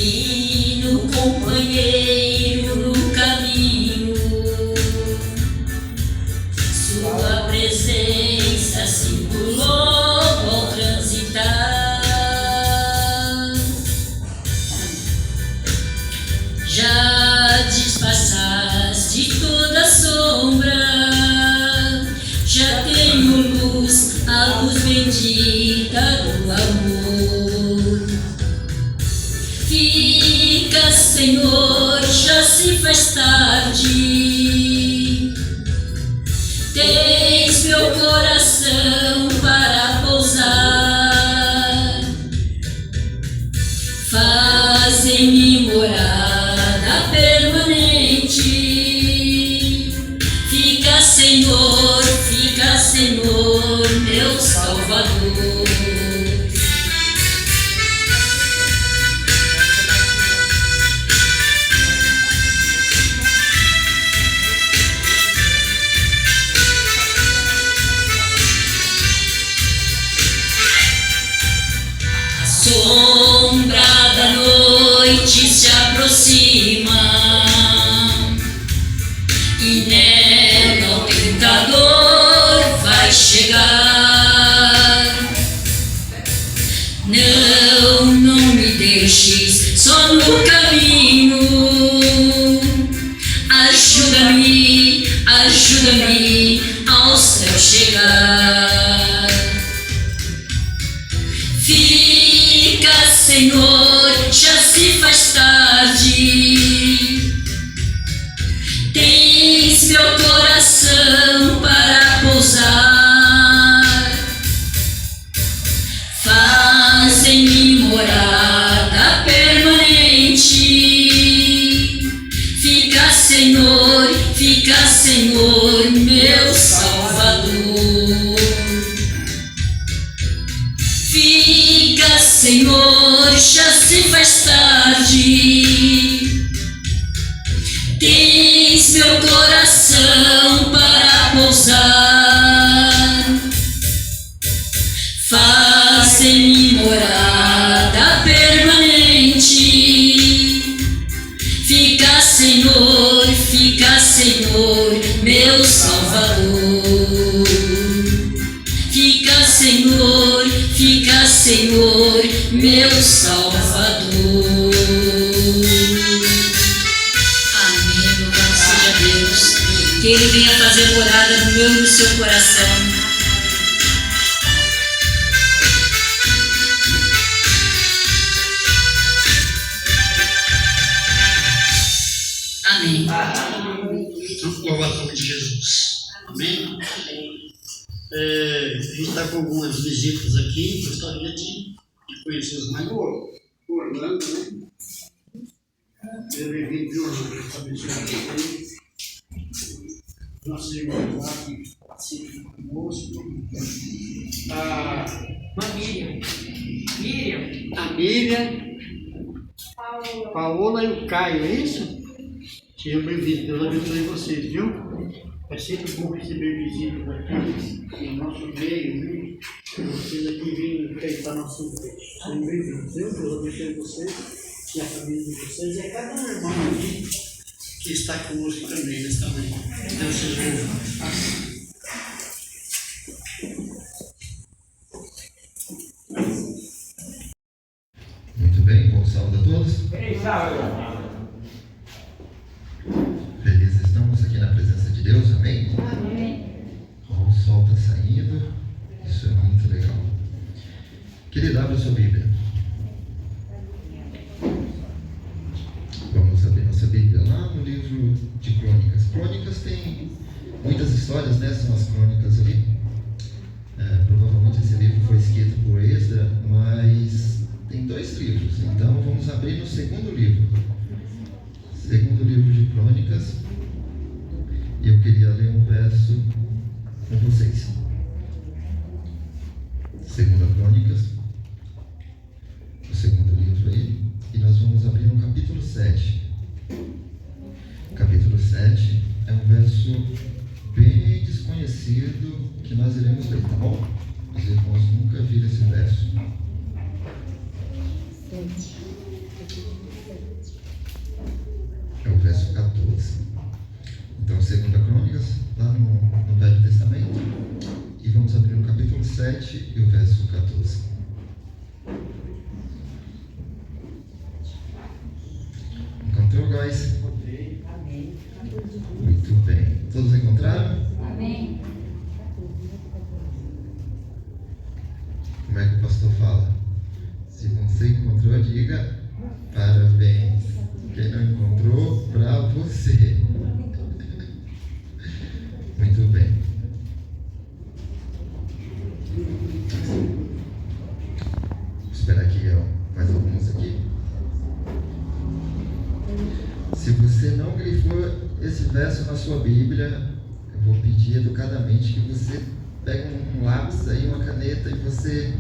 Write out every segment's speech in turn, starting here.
divino companheiro no caminho, sua presença circulou ao transitar. Já despassaste toda sombra, já tenho luz, a luz bendita do amor. Fica, Senhor, já se faz tarde, tens meu coração para pousar. Faz em mim morada permanente. Fica, Senhor, meu Salvador. A sombra da noite se aproxima e nela o tentador vai chegar. Não me deixes só no caminho. Ajuda-me ao céu chegar. Fica, Senhor, já se faz tarde, tens meu coração para pousar. Faz em mim morada permanente. Fica, Senhor, meu Salvador. Fica, Senhor, já se faz tarde, tens meu coração para pousar. Faz em mim morada permanente. Fica, Senhor, meu Salvador. Fica, Senhor, meu Salvador. Amém, louvado seja Deus. Que Ele venha fazer morada no meu e no seu coração. Amém. Louvado o nome de Jesus. Amém. A gente está com algumas visitas aqui. Gostaria de conhecê-los mais. Orlando, né? Ele veio de Orlando, abençoado aqui. Nosso irmão lá que participa conosco. A Miriam. Paola e o Caio, é isso? Sejam bem-vindos, Deus abençoe vocês, viu? É sempre bom receber visitas aqui em nosso meio, viu? Vocês aqui vêm enfrentar nosso meio. Sejam bem-vindos, viu? Deus abençoe vocês e a família de vocês e a cada irmão aqui que está conosco também nesta manhã. Deus seja louvado. Muito bem, bom sábado a todos. Felizes estamos aqui na presença de Deus, amém? Amém. O sol está saindo, isso é muito legal. Querido, abre a sua Bíblia. Vamos abrir nossa Bíblia lá no livro de Crônicas. Crônicas tem muitas histórias, né? São as crônicas ali. Provavelmente esse livro foi escrito por Esdra, mas tem 2 livros. Então vamos abrir no segundo livro. Segundo livro de Crônicas. E eu queria ler um verso com vocês. Segunda Crônicas, o segundo livro aí, e nós vamos abrir no capítulo 7. Capítulo 7 é um verso bem desconhecido que nós iremos ler, tá bom? Os irmãos nunca viram esse verso. É o verso 14. Então, 2 Crônicas, lá no Velho Testamento. E vamos abrir no capítulo 7 e o verso 14. Encontrou, guys? Amém. Muito bem. Todos encontraram? Amém. Como é que o pastor fala? Se você encontrou, diga parabéns. Quem não encontrou, para você. Muito bem. Vou esperar aqui, mais alguns aqui. Se você não grifou esse verso na sua Bíblia, eu vou pedir educadamente que você pegue um lápis aí, uma caneta e você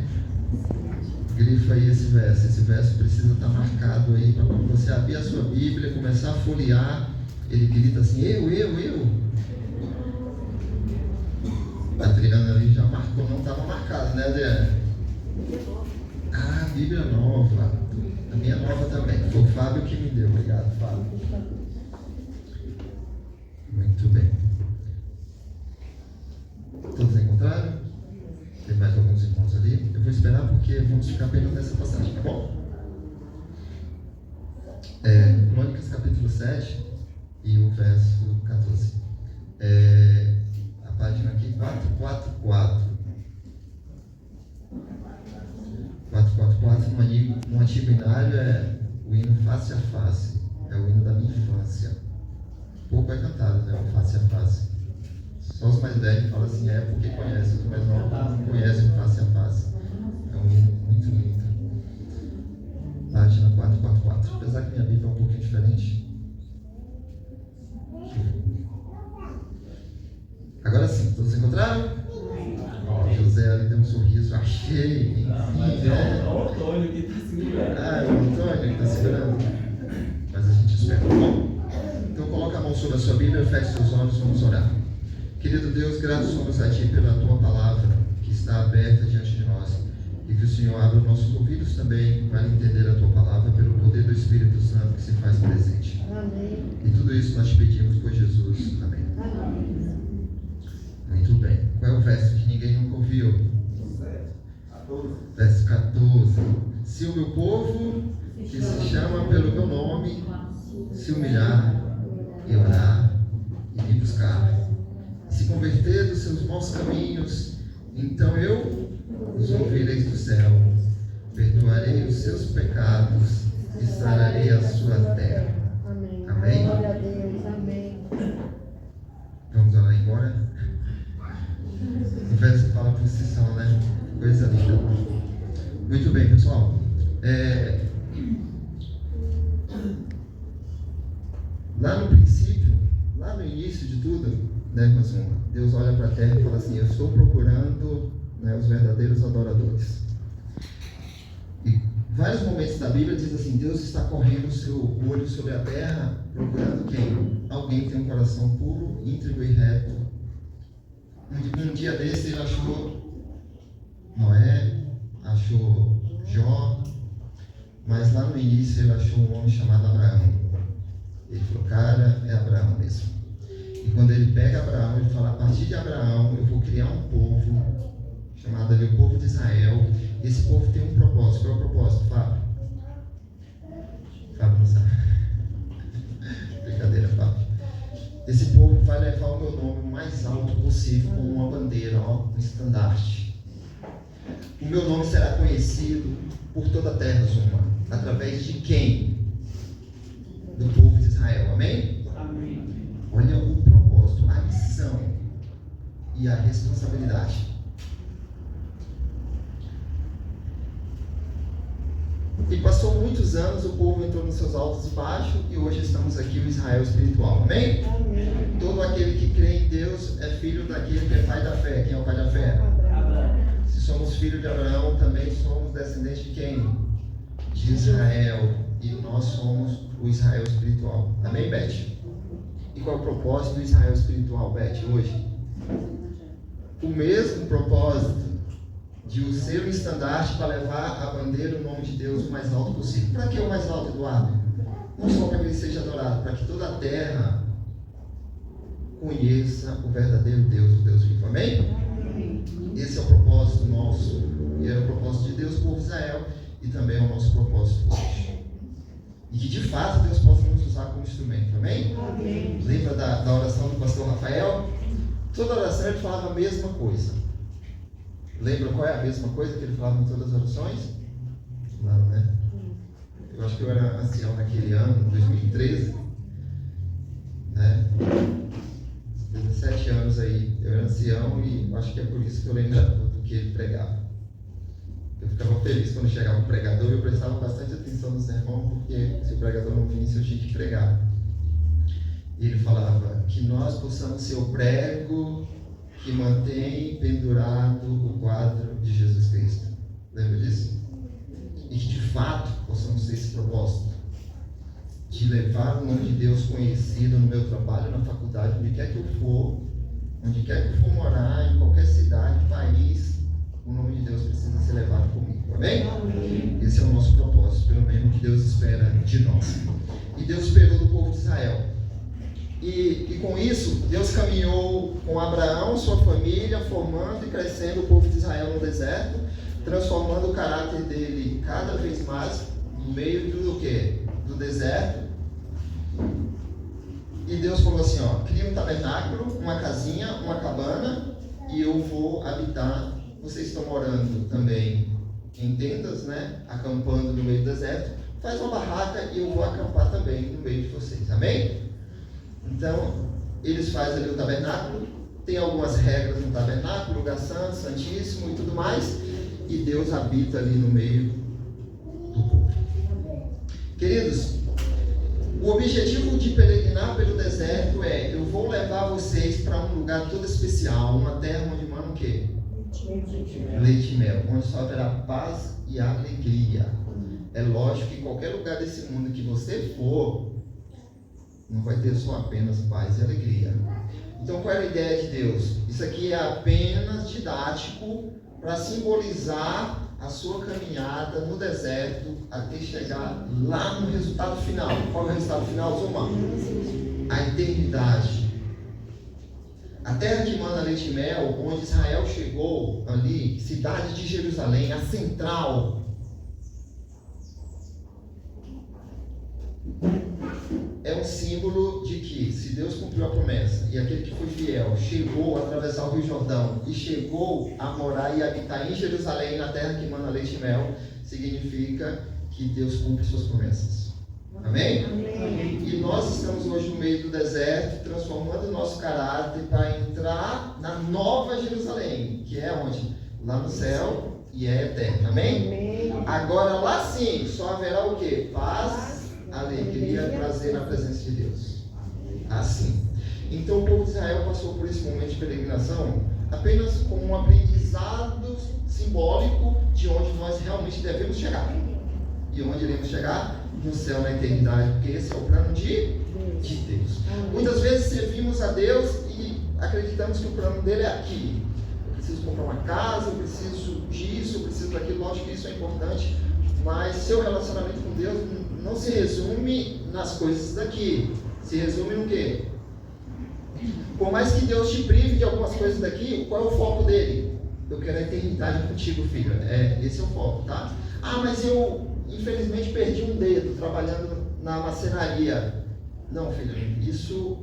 grifa aí esse verso. Esse verso precisa estar marcado aí para quando você abrir a sua Bíblia, começar a folhear, ele grita assim, eu. A Adriana ali já marcou, não estava marcado, né, Adriana? Ah, Bíblia nova. A minha nova também. Foi o Fábio que me deu. Obrigado, Fábio. Muito bem. Todos encontraram? Tem mais alguns irmãos ali? Eu vou esperar porque vamos ficar apenas nessa passagem, tá bom? Crônicas capítulo 7 e o verso 14. A página aqui 444. 444 no antigo hinário é o hino Face a Face. É o hino da minha infância. Pouco é cantado, né? O Face a Face. Só os mais velhos falam assim, porque conhecem, os mais novos não conhecem o Face a Face. É um hino muito lindo. Página 444. Apesar que minha Bíblia é um pouquinho diferente. Agora sim, todos encontraram? José ali deu um sorriso, achei. Mas é o Antônio que está segurando. É o Antônio que está segurando. Mas a gente espera, tá bom? Então coloca a mão sobre a sua Bíblia, feche seus olhos, vamos orar. Querido Deus, gratos somos a Ti pela Tua palavra que está aberta diante de nós. E que o Senhor abra os nossos ouvidos também para entender a Tua palavra pelo poder do Espírito Santo que se faz presente. Amém. E tudo isso nós te pedimos por Jesus. Amém. Amém. Muito bem. Qual é o verso que ninguém nunca ouviu? Verso 14. Se o meu povo, que se chama pelo meu nome, se humilhar e orar e me buscar, e se converter dos seus maus caminhos, então eu os ouvirei do céu, perdoarei os seus pecados e sararei a sua terra. Amém. Amém? Glória a Deus. Amém. Vamos orar agora? O verso fala por si só, né? Coisa linda. Muito bem, pessoal. Lá no princípio, lá no início de tudo, né, irmãos? Deus olha para a terra e fala assim: eu estou procurando, né, os verdadeiros adoradores. E vários momentos da Bíblia diz assim: Deus está correndo o seu olho sobre a terra, procurando quem? Alguém que tem um coração puro, íntegro e reto. Um dia desse ele achou Noé, achou Jó, mas lá no início ele achou um homem chamado Abraão. Ele falou: cara, é Abraão mesmo. E quando ele pega Abraão, ele fala: a partir de Abraão eu vou criar um povo chamado ali o povo de Israel. E esse povo tem um propósito. Qual é o propósito, Fábio? Fábio não sabe. Brincadeira, Fábio. Esse povo vai levar o meu nome o mais alto possível, como uma bandeira, um estandarte. O meu nome será conhecido por toda a terra, Zuma. Através de quem? Do povo de Israel. Amém? Amém. Olha o propósito, a missão e a responsabilidade. E passou muitos anos, o povo entrou nos seus altos e baixos, e hoje estamos aqui no Israel espiritual. Amém? Amém. Todo aquele que crê em Deus é filho daquele que é pai da fé. Quem é o pai da fé? Abraão. Se somos filhos de Abraão, também somos descendentes de quem? De Israel. E nós somos o Israel espiritual. Amém, Beth? E qual é o propósito do Israel espiritual, Beth, hoje? O mesmo propósito de ser um estandarte para levar a bandeira, o nome de Deus, o mais alto possível. Para que o mais alto, Eduardo? Não só para que ele seja adorado, para que toda a terra conheça o verdadeiro Deus, o Deus vivo. Amém? Esse é o propósito nosso, e era o propósito de Deus por Israel, e também é o nosso propósito hoje. E que de fato Deus possa nos usar como instrumento. Amém? Lembra da oração do pastor Rafael? Toda oração ele falava a mesma coisa. Lembra qual é a mesma coisa que ele falava em todas as orações? Não, né? Eu acho que eu era ancião naquele ano, 2013, né? 17 anos aí, eu era ancião e acho que é por isso que eu lembrava do que ele pregava. Eu ficava feliz quando chegava o pregador e eu prestava bastante atenção no sermão, porque se o pregador não vinha, eu tinha que pregar. E ele falava que nós possamos ser o prego que mantém pendurado o quadro de Jesus Cristo. Lembra disso? E que de fato possamos ter esse propósito de levar o nome de Deus conhecido no meu trabalho, na faculdade, onde quer que eu for morar, em qualquer cidade, país, o nome de Deus precisa ser levado comigo. Amém? Esse é o nosso propósito, pelo menos que Deus espera de nós. E Deus esperou do povo de Israel. E com isso, Deus caminhou com Abraão, sua família, formando e crescendo o povo de Israel no deserto, transformando o caráter dele cada vez mais no meio do quê? Do deserto. E Deus falou assim, ó, cria um tabernáculo, uma casinha, uma cabana, e eu vou habitar. Vocês estão morando também em tendas, né? Acampando no meio do deserto. Faz uma barraca e eu vou acampar também no meio de vocês. Amém? Então, eles fazem ali o tabernáculo, tem algumas regras no tabernáculo, lugar santo, santíssimo e tudo mais, e Deus habita ali no meio do povo. Queridos, o objetivo de peregrinar pelo deserto é, eu vou levar vocês para um lugar todo especial, uma terra onde manda o quê? Leite e mel, onde só haverá paz e alegria. É lógico que em qualquer lugar desse mundo que você for, não vai ter só apenas paz e alegria. Então qual é a ideia de Deus? Isso aqui é apenas didático para simbolizar a sua caminhada no deserto até chegar lá no resultado final. Qual é o resultado final, Zuma? A eternidade. A terra que mana leite e mel, onde Israel chegou ali, cidade de Jerusalém, a central, é um símbolo de que, se Deus cumpriu a promessa e aquele que foi fiel chegou a atravessar o Rio Jordão e chegou a morar e habitar em Jerusalém, na terra que mana leite e mel, significa que Deus cumpre suas promessas. Amém? Amém? E nós estamos hoje no meio do deserto, transformando o nosso caráter para entrar na nova Jerusalém, que é onde? Lá no céu e é eterno. Amém? Amém. Agora lá sim, só haverá o quê? Paz, alegria, prazer na presença de Deus. Assim. Então o povo de Israel passou por esse momento de peregrinação apenas como um aprendizado simbólico de onde nós realmente devemos chegar. E onde iremos chegar? No céu, na eternidade, porque esse é o plano de Deus. Muitas vezes servimos a Deus e acreditamos que o plano dele é aqui. Eu preciso comprar uma casa, eu preciso disso, eu preciso daquilo. Lógico que isso é importante, mas seu relacionamento com Deus não se resume nas coisas daqui. Se resume no quê? Por mais que Deus te prive de algumas coisas daqui, qual é o foco dele? Eu quero a eternidade contigo, filho. Esse é o foco, tá? Ah, mas eu infelizmente perdi um dedo trabalhando na marcenaria. Não, filho, isso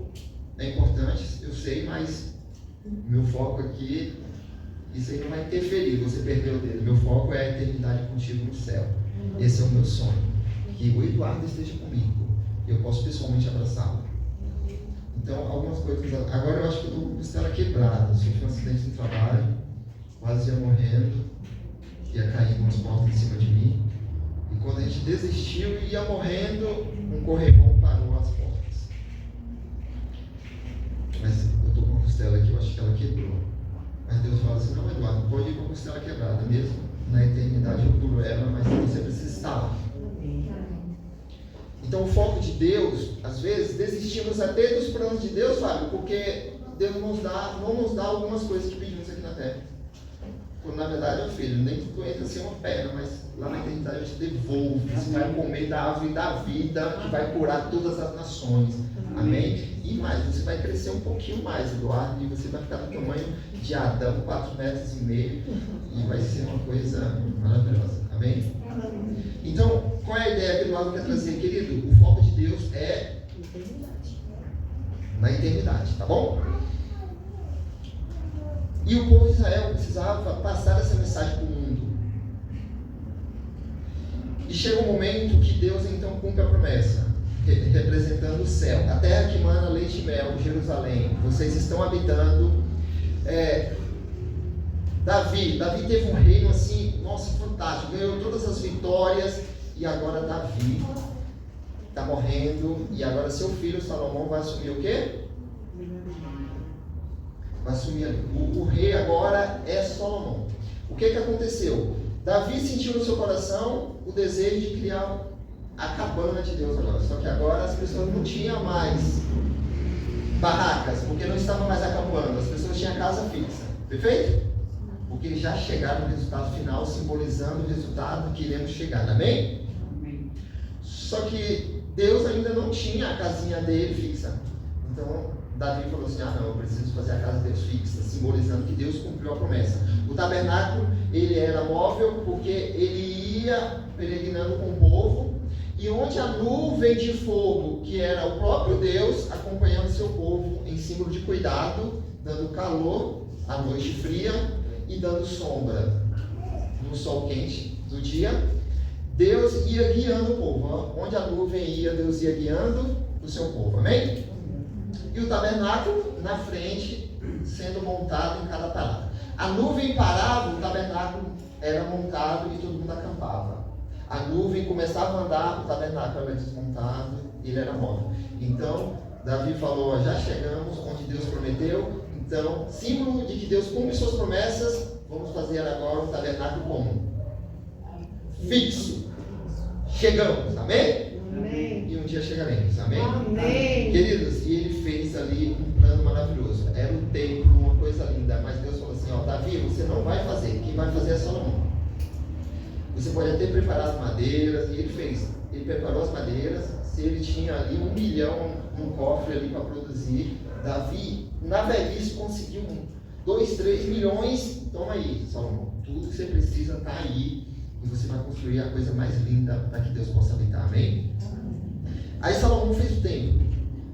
é importante, eu sei, mas meu foco aqui, isso aí não vai interferir, você perdeu o dedo. Meu foco é a eternidade contigo no céu. Esse é o meu sonho, que o Eduardo esteja comigo e eu posso pessoalmente abraçá-lo. Então, algumas coisas. Agora eu acho que eu estou com a costela quebrada, sofri um acidente no trabalho, quase ia morrendo, ia cair umas portas em cima de mim. E quando a gente desistiu e ia morrendo, um corrimão parou as portas. Mas eu estou com a costela aqui, eu acho que ela quebrou. Mas Deus fala assim, não, Eduardo, pode ir com a costela quebrada mesmo. Na eternidade eu curo ela, mas você precisa estar lá. Então o foco de Deus, às vezes, desistimos até dos planos de Deus, Fábio, porque Deus não nos dá algumas coisas que pedimos aqui na terra. Quando na verdade, meu filho, nem que tu entra sem uma perna, mas lá na eternidade eu te devolvo. Você vai comer da árvore da vida, que vai curar todas as nações. Amém? E mais, você vai crescer um pouquinho mais, Eduardo, e você vai ficar no tamanho de Adão, 4,5 metros, e vai ser uma coisa maravilhosa. Amém? Então, qual é a ideia que Eduardo quer trazer, querido? O foco de Deus é na eternidade, tá bom? E o povo de Israel precisava passar essa mensagem para o mundo. E chega um momento que Deus então cumpre a promessa, representando o céu. A terra que mana leite e mel, Jerusalém. Vocês estão habitando. Davi teve um reino assim, nossa, fantástico. Ganhou todas as vitórias. E agora Davi está morrendo. E agora seu filho Salomão vai assumir o quê? Vai assumir ali. O rei agora é Salomão. O que aconteceu? Davi sentiu no seu coração o desejo de criar a cabana de Deus agora. Só que agora as pessoas não tinham mais barracas, porque não estavam mais acampando. As pessoas tinham casa fixa. Perfeito? Porque já chegaram no resultado final, simbolizando o resultado que iremos chegar. Amém? Amém. Só que Deus ainda não tinha a casinha dele fixa. Então Davi falou assim, não, eu preciso fazer a casa de Deus fixa, simbolizando que Deus cumpriu a promessa. O tabernáculo, ele era móvel, porque ele ia peregrinando com o povo, e onde a nuvem de fogo, que era o próprio Deus, acompanhando seu povo, em símbolo de cuidado, dando calor à noite fria, e dando sombra no sol quente do dia, Deus ia guiando o povo. Onde a nuvem ia, Deus ia guiando o seu povo. Amém? E o tabernáculo na frente, sendo montado em cada parada. A nuvem parava, o tabernáculo era montado e todo mundo acampava. A nuvem começava a andar, o tabernáculo era desmontado, ele era móvel. Então, Davi falou, já chegamos onde Deus prometeu. Então, símbolo de que Deus cumpre suas promessas, vamos fazer agora um tabernáculo comum. Fixo. Chegamos, amém? Amém. E um dia chegaremos, amém? Amém. Queridos, e ele fez ali um plano maravilhoso. Era um templo, uma coisa linda, mas Deus falou assim, Davi, você não vai fazer, quem vai fazer é Salomão. Você pode até preparar as madeiras, e ele fez. Ele preparou as madeiras, se ele tinha ali 1 milhão no cofre ali para produzir, Davi, na velhice, conseguiu 2, 3 milhões. Toma aí, Salomão. Tudo que você precisa está aí. E você vai construir a coisa mais linda para que Deus possa habitar. Amém? Aí Salomão fez o templo.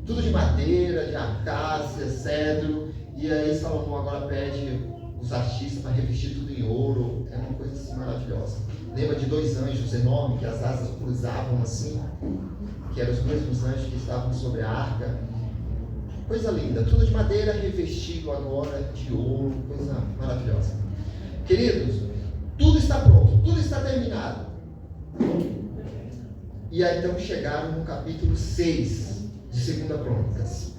Tudo de madeira, de acácia, cedro. E aí Salomão agora pede os artistas para revestir tudo em ouro. É uma coisa assim maravilhosa. Lembra de 2 anjos enormes que as asas cruzavam assim? Que eram os mesmos anjos que estavam sobre a arca. Coisa linda, tudo de madeira revestido agora de ouro, coisa maravilhosa. Queridos, tudo está pronto, tudo está terminado. E aí então chegaram no capítulo 6 de 2 Crônicas.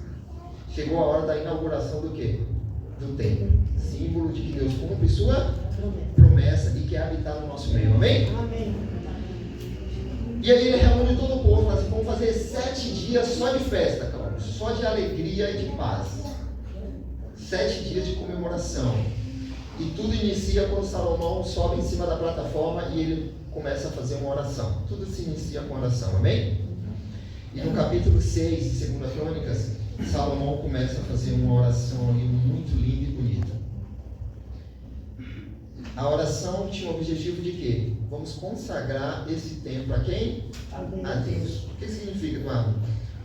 Chegou a hora da inauguração do quê? Do templo. Símbolo de que Deus cumpre sua promessa e quer habitar no nosso meio. Amém? Amém. E aí ele reúne todo o povo, fala assim, vamos fazer 7 dias só de festa, Cláudio, só de alegria e de paz. 7 dias de comemoração. E tudo inicia quando Salomão sobe em cima da plataforma e ele começa a fazer uma oração. Tudo se inicia com oração, amém? E no capítulo 6 de 2 Crônicas, Salomão começa a fazer uma oração ali muito linda e bonita. A oração tinha o objetivo de quê? Vamos consagrar esse templo a quem? A Deus. O que significa, Eduardo?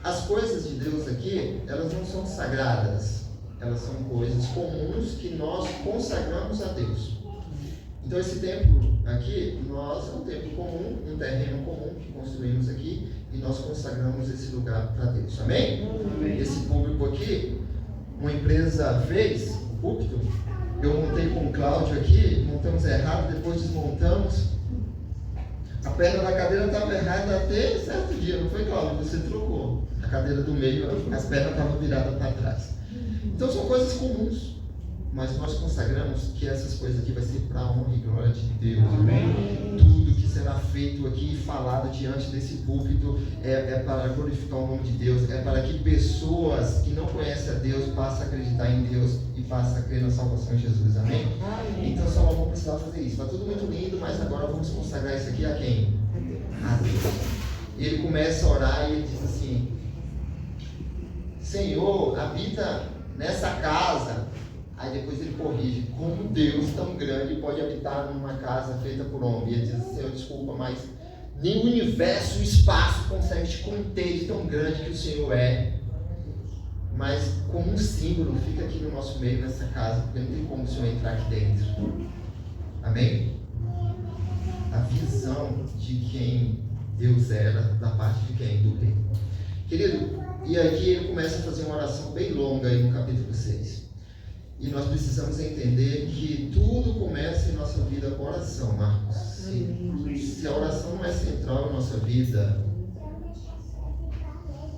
As coisas de Deus aqui, elas não são sagradas. Elas são coisas comuns que nós consagramos a Deus. Então esse templo aqui, nós é um templo comum, um terreno comum que construímos aqui e nós consagramos esse lugar para Deus. Amém? Amém? Esse público aqui, uma empresa fez, o púlpito, eu montei com o Cláudio aqui, montamos errado, depois desmontamos. A perna da cadeira estava errada até certo dia, não foi, Cláudio? Você trocou. A cadeira do meio, as pernas estavam viradas para trás. Então são coisas comuns. mas nós consagramos que essas coisas aqui vai ser para a honra e glória de Deus, amém? Tudo que será feito aqui e falado diante desse púlpito é para glorificar o nome de Deus, é para que pessoas que não conhecem a Deus passem a acreditar em Deus e passem a crer na salvação de Jesus, amém? Então Salomão precisava fazer isso. Está tudo muito lindo, mas agora vamos consagrar isso aqui a quem? A Deus. E ele começa a orar e ele diz assim: Senhor, habita nessa casa. Aí depois ele corrige: como Deus tão grande pode habitar numa casa feita por homem? E ele diz: Senhor, desculpa, mas nem o universo, o espaço consegue te conter de tão grande que o Senhor é. Mas como um símbolo, fica aqui no nosso meio, nessa casa, porque não tem como o Senhor entrar aqui dentro. Amém? A visão de quem Deus era, da parte de quem? Do rei. Querido, e aqui ele começa a fazer uma oração bem longa aí no capítulo 6. E nós precisamos entender que tudo começa em nossa vida com oração, Marcos. Se a oração não é central em nossa vida,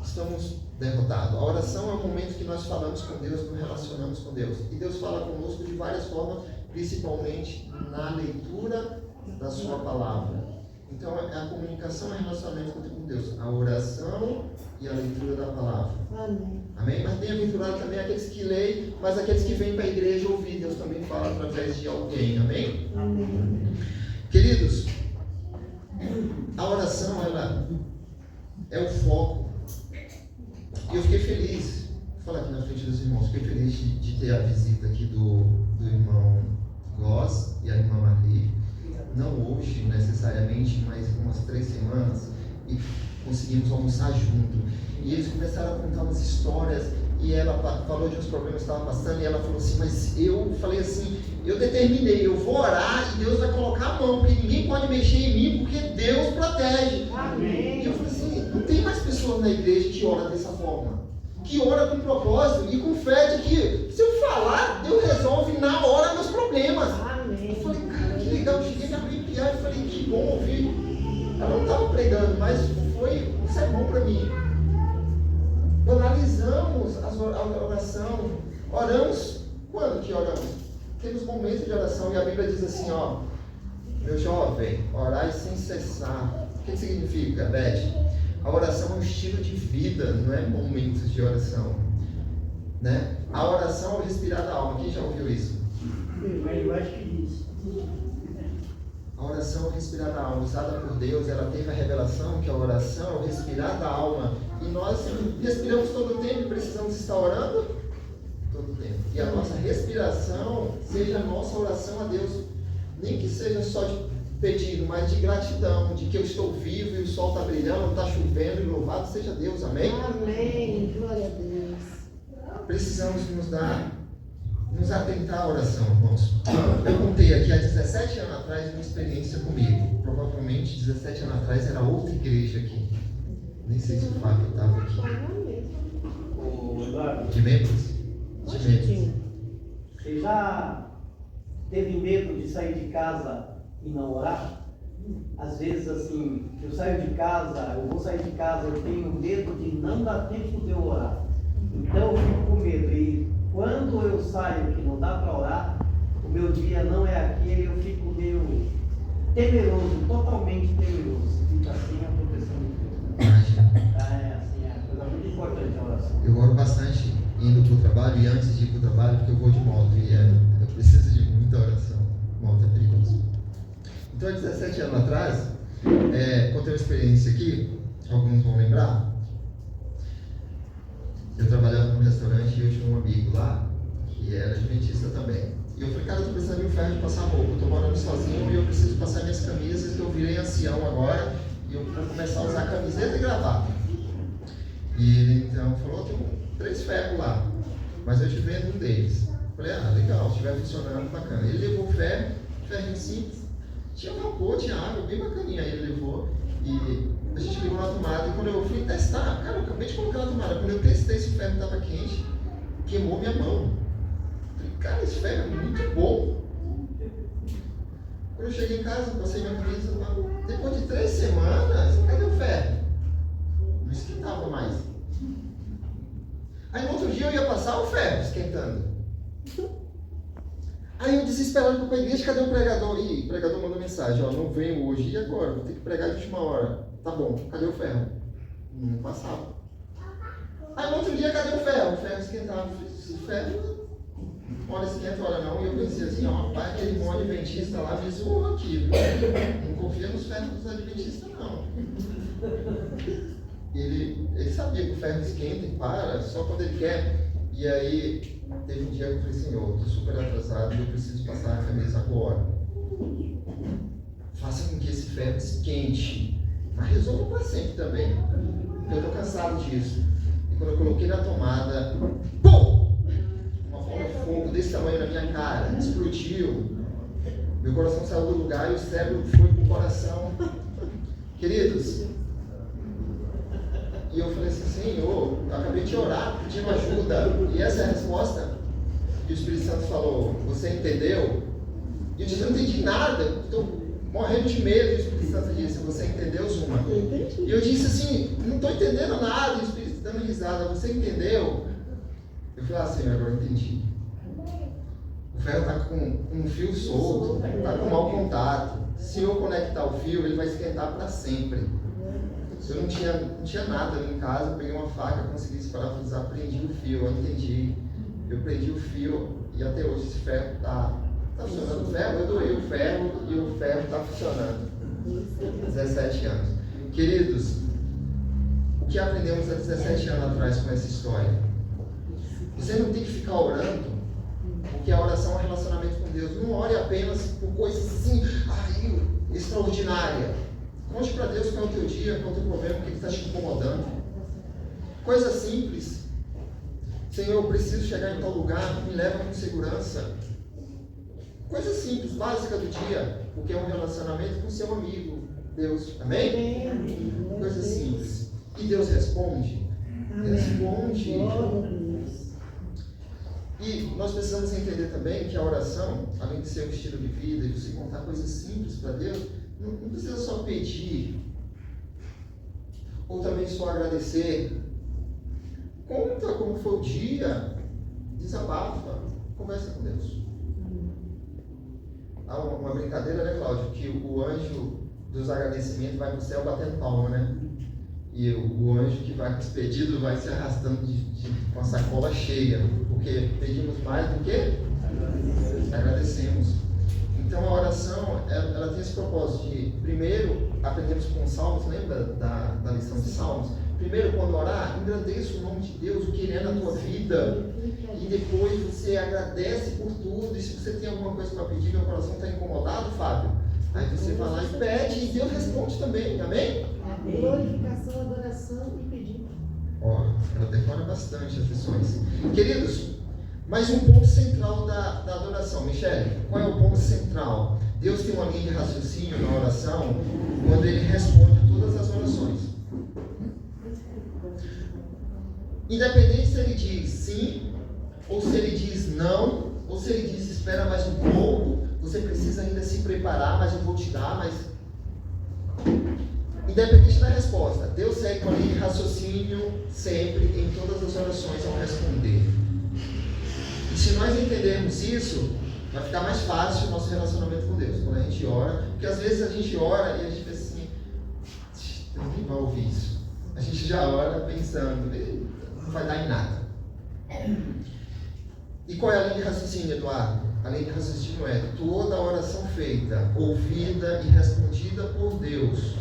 estamos derrotados. A oração é o momento que nós falamos com Deus, nos relacionamos com Deus. E Deus fala conosco de várias formas, principalmente na leitura da sua palavra. Então, a comunicação é relacionamento com Deus. A oração e a leitura da palavra. Amém? Mas bem-aventurado também aqueles que leem, mas aqueles que vêm para a igreja ouvir. Deus também fala através de alguém. Amém? Queridos, a oração, ela é o foco. E eu fiquei feliz, vou falar aqui na frente dos irmãos, fiquei feliz de ter a visita aqui do irmão Goss e a irmã Marie. Não hoje necessariamente, mas umas 3 semanas, e conseguimos almoçar junto. E eles começaram a contar umas histórias, e ela falou de uns problemas que estavam passando, e ela falou assim: mas eu falei assim, eu determinei, eu vou orar e Deus vai colocar a mão, porque ninguém pode mexer em mim, porque Deus protege. Amém. E eu falei assim: não tem mais pessoas na igreja que oram dessa forma, que ora com propósito e com fé de que se eu falar, Deus resolve na hora meus problemas. Amém. Eu falei: cara, que legal, eu cheguei a me arrepiar e falei: que bom ouvir. Ela não estava pregando, mas foi um sermão para mim. Analisamos a oração, oramos. Quando que oramos? Temos momentos de oração, e a Bíblia diz assim: ó, meu jovem, orai sem cessar. O que significa, Beth? A oração é um estilo de vida, não é momentos de oração, né? A oração é o respirar da alma. Quem já ouviu isso? Eu acho que diz. A oração é o respirar da alma, usada por Deus. Ela teve a revelação que a oração é o respirar da alma. E nós respiramos todo o tempo e precisamos estar orando todo o tempo. E a nossa respiração seja a nossa oração a Deus. Nem que seja só de pedido, mas de gratidão, de que eu estou vivo e o sol está brilhando, está chovendo, e louvado seja Deus. Amém? Amém. Glória a Deus. Precisamos nos atentar à oração, irmãos. Eu contei aqui há 17 anos atrás uma experiência comigo. Provavelmente 17 anos atrás era outra igreja aqui. Nem sei se o Fábio estava aqui. Ô, Eduardo, De membros? De membros. você já teve medo de sair de casa e não orar? Às vezes, assim, eu saio de casa, eu vou sair de casa, eu tenho medo de não dar tempo de eu orar. Então eu fico com medo. E quando eu saio que não dá para orar, o meu dia não é aquele, eu fico meio temeroso, totalmente temeroso. Fica assim a proteção de Deus. É assim, é uma coisa muito importante a oração. Eu oro bastante indo para o trabalho e antes de ir para o trabalho, porque eu vou de moto e eu preciso de muita oração. Moto é perigoso. Então, há 17 anos atrás, contei uma experiência aqui, alguns vão lembrar. Eu trabalhava num restaurante e eu tinha um amigo lá, que era adventista também. E eu falei: cara, eu estou precisando de um ferro de passar roupa, eu estou morando sozinho e eu preciso passar minhas camisas, que eu virei ancião agora, e eu vou começar a usar camiseta e gravata. E ele então falou: tem 3 ferros lá, mas eu te vendo um deles. Eu falei: ah, legal, se estiver funcionando, bacana. Ele levou o ferrinho simples, tinha vapor, tinha água, bem bacaninha. Aí ele levou e a gente ligou na tomada. E quando eu fui testar, cara, eu acabei de colocar na tomada. Quando eu testei se o ferro estava quente, queimou minha mão. Eu falei: cara, esse ferro é muito bom. Quando eu cheguei em casa, passei minha camisa, depois de 3 semanas, cadê o ferro? Não esquentava mais. Aí no outro dia eu ia passar o ferro esquentando. Aí eu desesperado fui para a igreja, cadê o pregador? Ih, o pregador mandou mensagem, ó, não veio hoje, e agora? Vou ter que pregar de última hora. Tá bom, cadê o ferro? Não passava. Aí no outro dia, cadê o ferro? O ferro esquentava. O ferro, hora esquenta, hora não. E eu pensei assim, ó, rapaz, aquele irmão adventista lá me zoou aqui, viu? Não confia nos ferros dos adventistas, não. Ele sabia que o ferro esquenta e para só quando ele quer. E aí, teve um dia que eu falei, Senhor, estou super atrasado e eu preciso passar a camisa agora. Faça com que esse ferro esquente. Mas resolva para sempre também. Porque eu estou cansado disso. E quando eu coloquei na tomada, pum! Uma bola de fogo desse tamanho na minha cara, explodiu. Meu coração saiu do lugar e o cérebro foi pro coração. Queridos, e eu falei assim, Senhor, eu acabei de orar, pedindo ajuda. E essa é a resposta. E o Espírito Santo falou, você entendeu? E eu disse, eu não entendi nada, estou morrendo de medo. E o Espírito Santo disse, você entendeu, Zuma? E eu disse assim, não estou entendendo nada. E o Espírito Santo dando risada, você entendeu? Eu falei, Senhor, agora eu entendi. O ferro está com um fio solto, está com mau contato. Se eu conectar o fio, ele vai esquentar para sempre. Eu não tinha nada em casa, eu peguei uma faca, consegui desparafusar, prendi o fio, eu entendi. Eu prendi o fio e até hoje esse ferro está funcionando. O ferro, eu doei o ferro e o ferro está funcionando. 17 anos. Queridos, o que aprendemos há 17 anos atrás com essa história? Você não tem que ficar orando, porque a oração é um relacionamento com Deus. Não ore apenas por coisas assim, extraordinárias. Conte para Deus qual é o teu dia, qual é o teu problema, o que está te incomodando. Coisa simples. Senhor, eu preciso chegar em tal lugar, me leva com segurança. Coisa simples, básica do dia, porque é um relacionamento com seu amigo, Deus. Amém? Coisa simples. E Deus responde? Responde. E nós precisamos entender também que a oração, além de ser um estilo de vida, e você contar coisas simples para Deus, não precisa só pedir, ou também só agradecer. Conta como foi o dia, desabafa, conversa com Deus. Há uma brincadeira, né, Cláudio, que o anjo dos agradecimentos vai para o céu batendo palma, né? E o anjo que vai com os pedidos vai se arrastando com a sacola cheia, porque pedimos mais do que agradecemos. Então a oração, ela tem esse propósito de, primeiro, aprendemos com os Salmos, lembra da lição de Salmos? Primeiro, quando orar, engrandeça o nome de Deus, o que Ele é na tua vida. E depois você agradece por tudo. E se você tem alguma coisa para pedir, meu coração está incomodado, Fábio, aí você vai lá e pede, e Deus responde também, amém? Glorificação, adoração e pedido. Ela decora bastante as lições. Queridos, mais um ponto central da adoração. Michele, qual é o ponto central? Deus tem uma linha de raciocínio na oração quando Ele responde todas as orações. Independente se Ele diz sim, ou se Ele diz não, ou se Ele diz espera mais um pouco, você precisa ainda se preparar, mas eu vou te dar, mas... Independente da resposta, Deus segue uma linha de raciocínio sempre em todas as orações ao responder. E se nós entendermos isso, vai ficar mais fácil o nosso relacionamento com Deus, quando a gente ora, porque às vezes a gente ora e a gente pensa assim, ninguém vai ouvir isso. A gente já ora pensando, não vai dar em nada. E qual é a linha de raciocínio, Eduardo? A linha de raciocínio é toda oração feita, ouvida e respondida por Deus,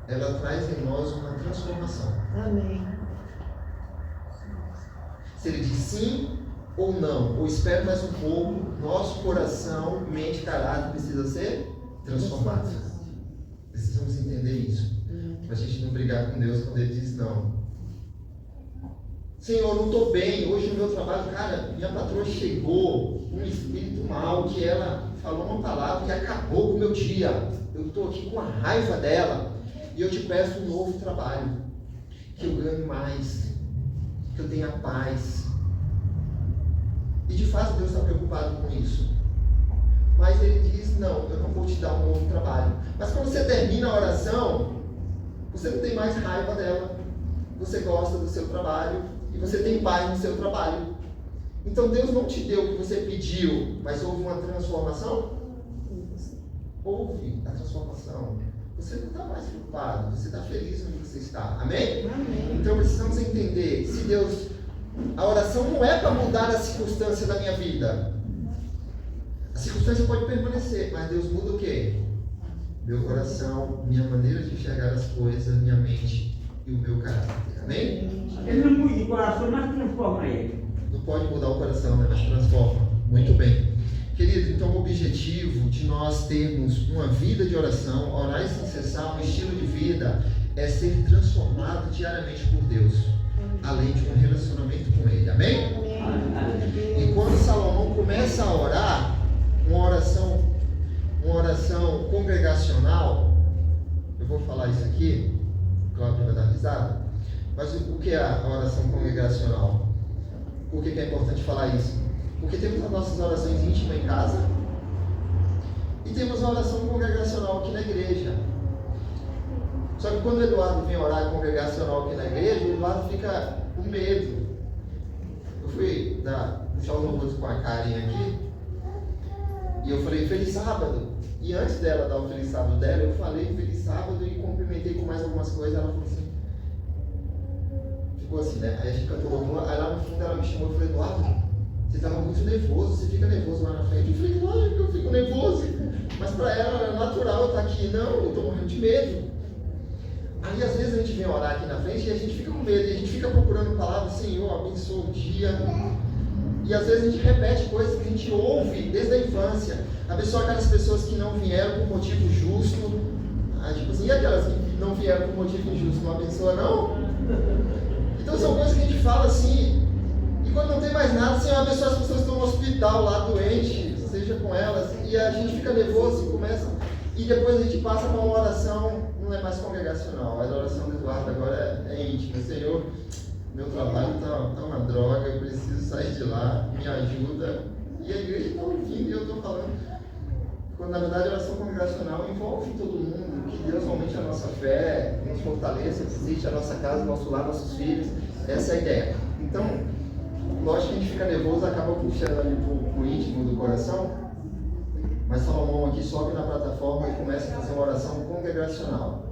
ela traz em nós uma transformação. Amém. Se Ele diz sim ou não, ou espera mais um pouco, nosso coração, mente e caráter precisa ser transformado. Precisamos entender isso. Para a gente não brigar com Deus quando Ele diz não. Senhor, não estou bem, hoje no meu trabalho, cara, minha patroa chegou com um espírito mau, que ela falou uma palavra que acabou com o meu dia. Eu estou aqui com a raiva dela. E eu te peço um novo trabalho, que eu ganhe mais, que eu tenha paz. E de fato Deus está preocupado com isso. Mas Ele diz, não, eu não vou te dar um novo trabalho. Mas quando você termina a oração, você não tem mais raiva dela. Você gosta do seu trabalho e você tem paz no seu trabalho. Então Deus não te deu o que você pediu, mas houve uma transformação? Houve a transformação. Você não está mais preocupado, você está feliz onde você está. Amém? Amém. Então precisamos entender, se Deus... A oração não é para mudar a circunstância da minha vida. A circunstância pode permanecer, mas Deus muda o quê? Meu coração, minha maneira de enxergar as coisas, minha mente e o meu caráter. Amém? Ele não muda o coração, mas transforma ele. Não pode mudar o coração, né? Mas transforma. Muito bem. Querido, então o objetivo de nós termos uma vida de oração, orar e sem cessar, um estilo de vida, é ser transformado diariamente por Deus, além de um relacionamento com Ele. Amém? E quando Salomão começa a orar, uma oração congregacional, eu vou falar isso aqui, o Cláudio vai dar risada, mas o que é a oração congregacional? Por que é importante falar isso? Porque temos as nossas orações íntimas em casa e temos a oração congregacional aqui na igreja. Só que quando o Eduardo vem orar congregacional aqui na igreja, o Eduardo fica com medo. Eu fui puxar os louvores com a Karen aqui e eu falei feliz sábado. E antes dela dar o feliz sábado dela, eu falei feliz sábado e cumprimentei com mais algumas coisas. Ela falou assim, ficou assim, né? Aí a gente cantou louvor, aí lá no fundo ela me chamou e falou, Eduardo, você estava muito nervoso, você fica nervoso lá na frente. Eu falei, lógico que eu fico nervoso, mas para ela é natural eu estar aqui. Não, eu estou morrendo de medo. Aí às vezes a gente vem orar aqui na frente e a gente fica com medo, e a gente fica procurando palavras, Senhor, abençoa o dia. E às vezes a gente repete coisas que a gente ouve desde a infância. Abençoa aquelas pessoas que não vieram por motivo justo. Tipo assim, e aquelas que não vieram por motivo injusto, não abençoa não? Então são coisas que a gente fala assim, e quando não tem mais nada, Senhor, abençoa as pessoas que estão no hospital lá, doentes, seja com elas, e a gente fica nervoso e começa, e depois a gente passa para uma oração, não é mais congregacional, a oração do Eduardo agora é íntima. Senhor, meu trabalho está uma droga, eu preciso sair de lá, me ajuda, e a igreja está ouvindo e eu estou falando. Quando na verdade a oração congregacional envolve todo mundo, que Deus aumente a nossa fé, nos fortaleça, visite a nossa casa, nosso lar, nossos filhos. Essa é a ideia. Então, lógico que a gente fica nervoso, acaba puxando ali para o íntimo do coração, mas Salomão aqui sobe na plataforma e começa a fazer uma oração congregacional.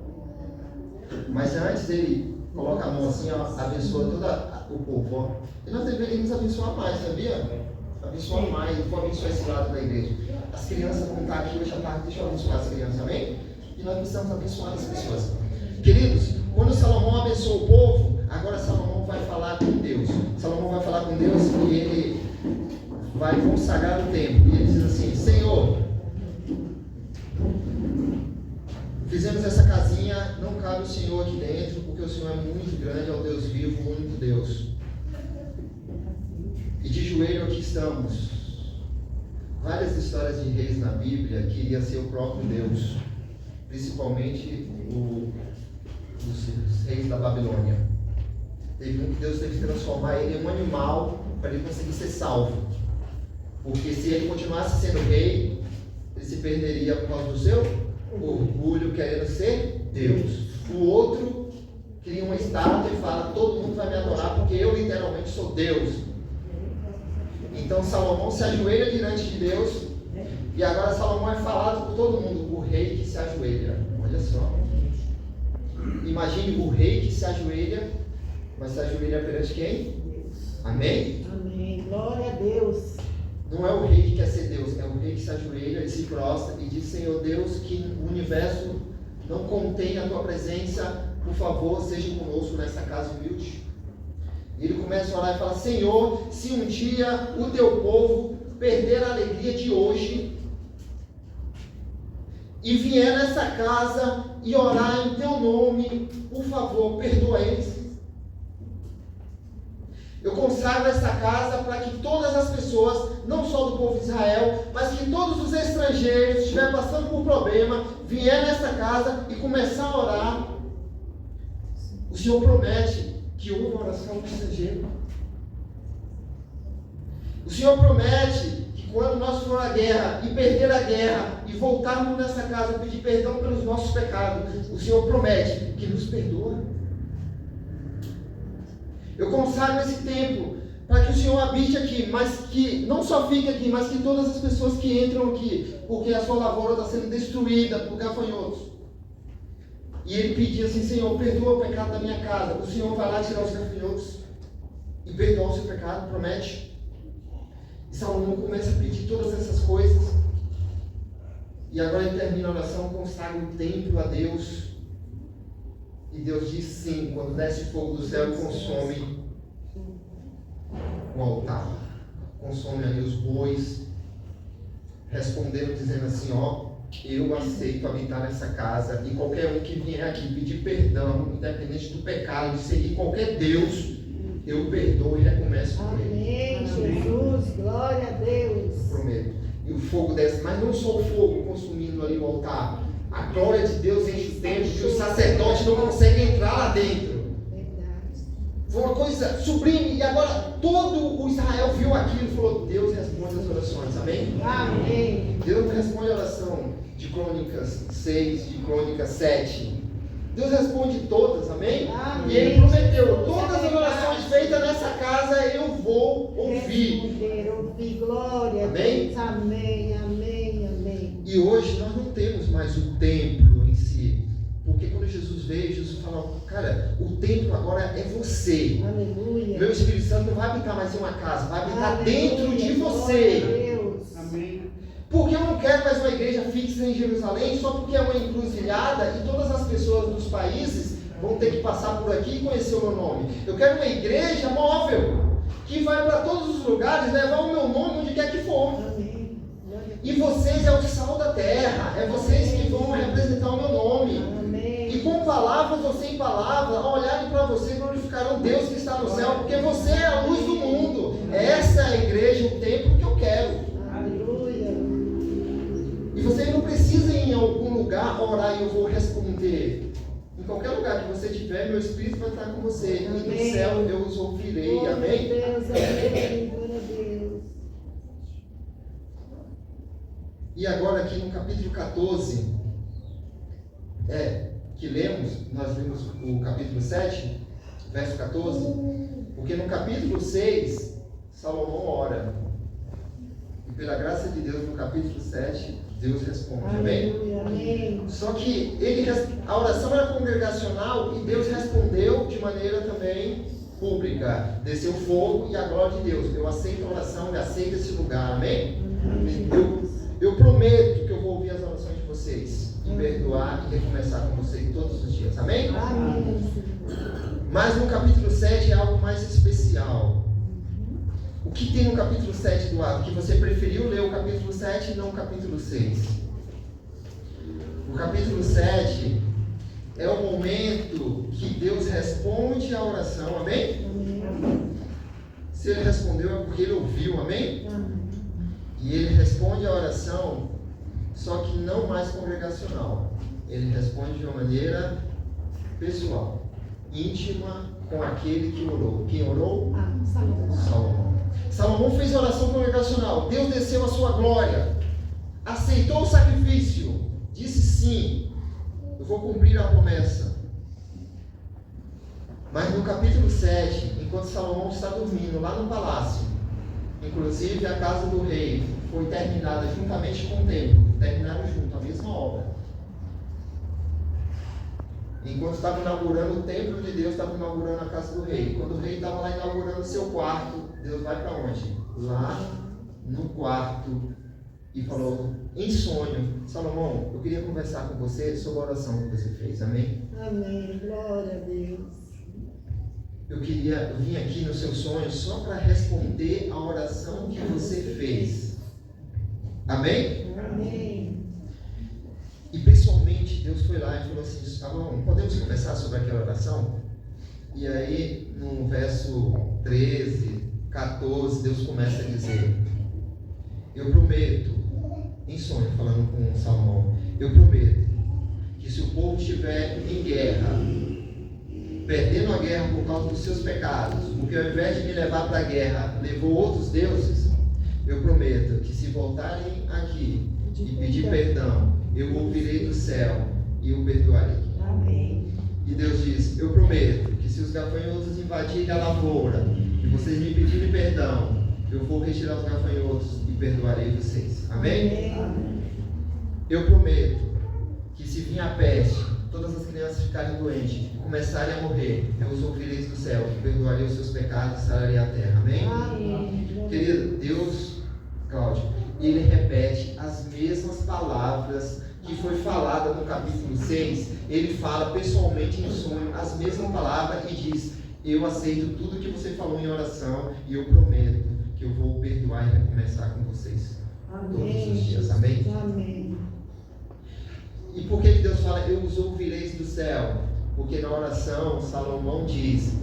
Mas antes ele coloca a mão assim, ó, abençoa todo o povo. Ó. E nós deveríamos abençoar mais, sabia? Abençoar mais, eu vou abençoar esse lado da igreja. As crianças vão estar aqui hoje à tarde, deixa eu abençoar as crianças, amém? E nós precisamos abençoar as pessoas. Queridos, quando Salomão abençoa o povo, agora Salomão vai falar com Deus. Salomão vai falar com Deus e ele vai consagrar o templo. E ele diz assim, Senhor, fizemos essa casinha, não cabe o Senhor aqui dentro, porque o Senhor é muito grande, é o Deus vivo, o único Deus. E de joelho aqui estamos. Várias histórias de reis na Bíblia queria ser o próprio Deus, principalmente os reis da Babilônia. Teve um que Deus teve que transformar ele em um animal para ele conseguir ser salvo. Porque se ele continuasse sendo rei, ele se perderia por causa do seu orgulho, querendo ser Deus. O outro cria uma estátua e fala, todo mundo vai me adorar porque eu literalmente sou Deus. Então Salomão se ajoelha diante de Deus, e agora Salomão é falado por todo mundo, o rei que se ajoelha. Olha só. Imagine o rei que se ajoelha, mas se ajoelha perante quem? Amém? Amém. Glória a Deus. Não é o rei que quer ser Deus, é o rei que se ajoelha e se prostra e diz, Senhor Deus, que o universo não contém a tua presença, por favor, seja conosco nessa casa humilde. E ele começa a orar e fala, Senhor, se um dia o teu povo perder a alegria de hoje e vier nessa casa e orar em teu nome, por favor, perdoa eles. Eu consagro essa casa para que todas as pessoas, não só do povo de Israel, mas que todos os estrangeiros que estiverem passando por problema, vier nessa casa e começar a orar. O Senhor promete que houve oração do estrangeiro. O Senhor promete que quando nós for à guerra e perder a guerra e voltarmos nessa casa pedir perdão pelos nossos pecados, o Senhor promete que nos perdoa. Eu consagro esse templo para que o Senhor habite aqui, mas que não só fique aqui, mas que todas as pessoas que entram aqui, porque a sua lavoura está sendo destruída por gafanhotos. E ele pedia assim: Senhor, perdoa o pecado da minha casa. O Senhor vai lá tirar os gafanhotos e perdoar o seu pecado, promete. E Salomão começa a pedir todas essas coisas. E agora ele termina a oração, consagra o templo a Deus. E Deus diz sim, quando desce fogo do céu e consome o altar, consome ali os bois, respondendo, dizendo assim: ó, eu aceito habitar nessa casa, e qualquer um que vier aqui pedir perdão, independente do pecado, de seguir qualquer Deus, eu perdoo e recomeço com ele. Amém, Jesus, glória a Deus. Prometo. E o fogo desce, mas não só o fogo consumindo ali o altar, a glória de Deus enche o templo, que o sacerdote não consegue entrar lá dentro. Foi uma coisa sublime. E agora todo o Israel viu aquilo e falou: Deus responde as orações. Amém? Amém. Deus responde a oração de Crônicas 6, de Crônicas 7. Deus responde todas, amém? Amém. E Ele prometeu: todas as orações feitas nessa casa eu vou ouvir. Ouvir, glória a Amém? Deus. Amém, amém, amém. E hoje nós não temos mais o templo em si. Porque quando Jesus veio, Jesus falou: cara, o templo agora é você. Aleluia. Meu Espírito Santo não vai habitar mais em uma casa, vai habitar Aleluia. dentro de Glória a você. Deus. Amém. Porque eu não quero mais uma igreja fixa em Jerusalém só porque é uma encruzilhada e todas as pessoas dos países vão ter que passar por aqui e conhecer o meu nome. Eu quero uma igreja móvel, que vai para todos os lugares levar o meu nome onde quer que for. Amém. Glória a Deus. E vocês é o sal da terra, é vocês que vão representar o meu nome. Amém. E com palavras ou sem palavras, ao olharem para você, glorificarão Deus que está no céu, porque você é a luz do mundo. Essa é a igreja, o templo que eu quero. Aleluia. E você não precisa ir em algum lugar orar e eu vou responder. Em qualquer lugar que você estiver, meu Espírito vai estar com você. E no Amém. céu eu os ouvirei. Glória a Amém? Deus, amém. Glória a Deus. E agora aqui no capítulo 14, que lemos, nós lemos o capítulo 7, verso 14, porque no capítulo 6, Salomão ora. E pela graça de Deus, no capítulo 7, Deus responde. Amém? Aleluia, amém. Só que a oração era congregacional e Deus respondeu de maneira também pública. Desceu fogo e a glória de Deus. Eu aceito a oração e aceito esse lugar. Amém? Eu prometo que eu vou ouvir as orações de vocês e perdoar e recomeçar com vocês todos os dias. Amém? Amém. Mas no capítulo 7 é algo mais especial. O que tem no capítulo 7 do Atos? Que você preferiu ler o capítulo 7 e não o capítulo 6. O capítulo 7 é o momento que Deus responde a oração. Amém? Amém. Se Ele respondeu é porque Ele ouviu. Amém? Amém. E Ele responde a oração, só que não mais congregacional. Ele responde de uma maneira pessoal, íntima, com aquele que orou. Quem orou? Salomão. Salomão fez oração congregacional. Deus desceu a sua glória, aceitou o sacrifício, disse sim, eu vou cumprir a promessa. Mas no capítulo 7, enquanto Salomão está dormindo lá no palácio, inclusive a casa do rei foi terminada juntamente com o templo, terminaram junto, a mesma obra. Enquanto estava inaugurando o templo de Deus, estava inaugurando a casa do rei. Quando o rei estava lá inaugurando o seu quarto, Deus vai para onde? Lá no quarto. E falou em sonho: Salomão, eu queria conversar com você sobre a oração que você fez. Amém? Amém. Glória a Deus. Eu vim aqui no seu sonho só para responder a oração que você fez. Amém? Amém. E pessoalmente Deus foi lá e falou assim: Salomão, podemos conversar sobre aquela oração? E aí no verso 13, 14, Deus começa a dizer: eu prometo, em sonho, falando com Salomão, eu prometo que se o povo estiver em guerra, perdendo a guerra por causa dos seus pecados, porque ao invés de me levar para a guerra, levou outros deuses, eu prometo que se voltarem aqui e pedir perdão, eu ouvirei do céu e o perdoarei. Amém. E Deus diz: eu prometo que se os gafanhotos invadirem a lavoura e vocês me pedirem perdão, eu vou retirar os gafanhotos e perdoarei vocês. Amém? Amém. Eu prometo que se vir a peste, todas as crianças ficarem doentes e começarem a morrer, eu os ouvirei do céu, perdoarei os seus pecados e sararei a terra. Amém? Amém. Querido, Deus, Cláudio, Ele repete as mesmas palavras que foi falada no capítulo 6. Ele fala pessoalmente em sonho as mesmas palavras e diz: eu aceito tudo que você falou em oração e eu prometo que eu vou perdoar e recomeçar com vocês todos os dias. Amém? Amém. E por que Deus fala, eu os ouvireis do céu? Porque na oração, Salomão diz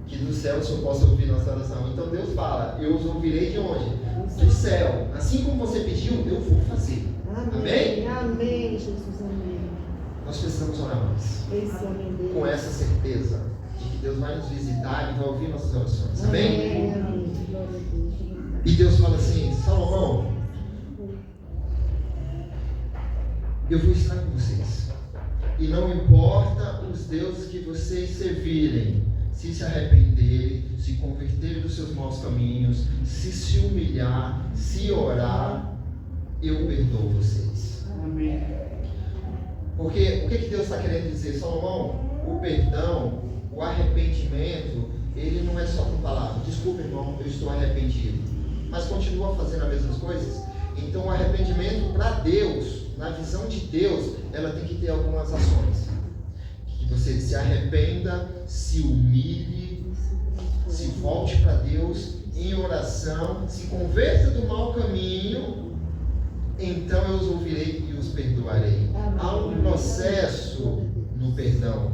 que do céu o Senhor possa ouvir nossa oração. Então Deus fala, eu os ouvirei de onde? Do céu. Assim como você pediu, eu vou fazer. Amém? Amém, Jesus, amém. Nós precisamos orar mais. Esse homem Deus. Com essa certeza de que Deus vai nos visitar e vai ouvir nossas orações. Amém? Amém. Glória a Deus. E Deus fala assim, Salomão, eu vou estar com vocês. E não importa os deuses que vocês servirem, se arrependerem, se converterem dos seus maus caminhos, se humilhar, se orar, eu perdoo vocês. Amém. Porque o que Deus está querendo dizer? Salomão, o perdão, o arrependimento, ele não é só com palavras. Desculpa, irmão, eu estou arrependido. Mas continua fazendo as mesmas coisas. Então o arrependimento para Deus, na visão de Deus, ela tem que ter algumas ações. Que você se arrependa, se humilhe, se volte para Deus em oração, se converta do mau caminho, então eu os ouvirei e os perdoarei. Há um processo no perdão.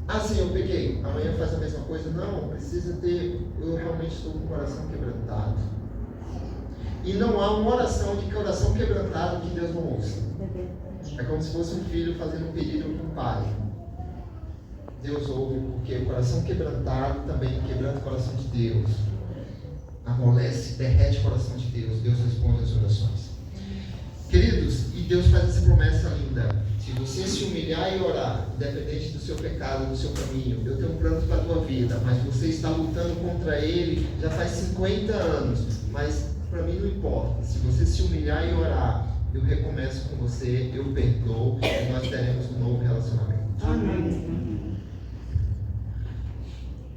Ah, sim, eu peguei, amanhã faz a mesma coisa. Não, precisa ter, eu realmente estou com o coração quebrantado. E não há uma oração de coração quebrantado que Deus não ouça. É como se fosse um filho fazendo um pedido para um pai. Deus ouve, porque o coração quebrantado também quebranta o coração de Deus. Amolece, derrete o coração de Deus. Deus responde as orações. Queridos, e Deus faz essa promessa linda. Se você se humilhar e orar, independente do seu pecado, do seu caminho, eu tenho um plano para a tua vida, mas você está lutando contra ele já faz 50 anos. Mas para mim não importa. Se você se humilhar e orar, eu recomeço com você, eu perdoo e nós teremos um novo relacionamento. Amém.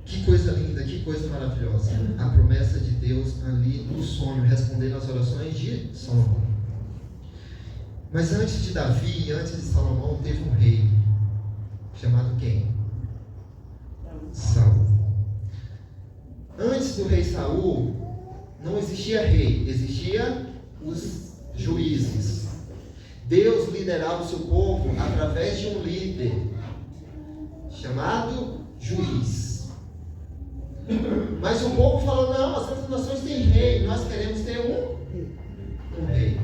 Que coisa linda, que coisa maravilhosa. A promessa de Deus ali no sonho, respondendo às orações de Salomão. Mas antes de Davi e antes de Salomão, teve um rei. Chamado quem? Saul. Antes do rei Saul, não existia rei, existia os juízes. Deus liderava o seu povo através de um líder chamado juiz. Mas o povo falou, não, as outras nações têm rei, nós queremos ter um rei.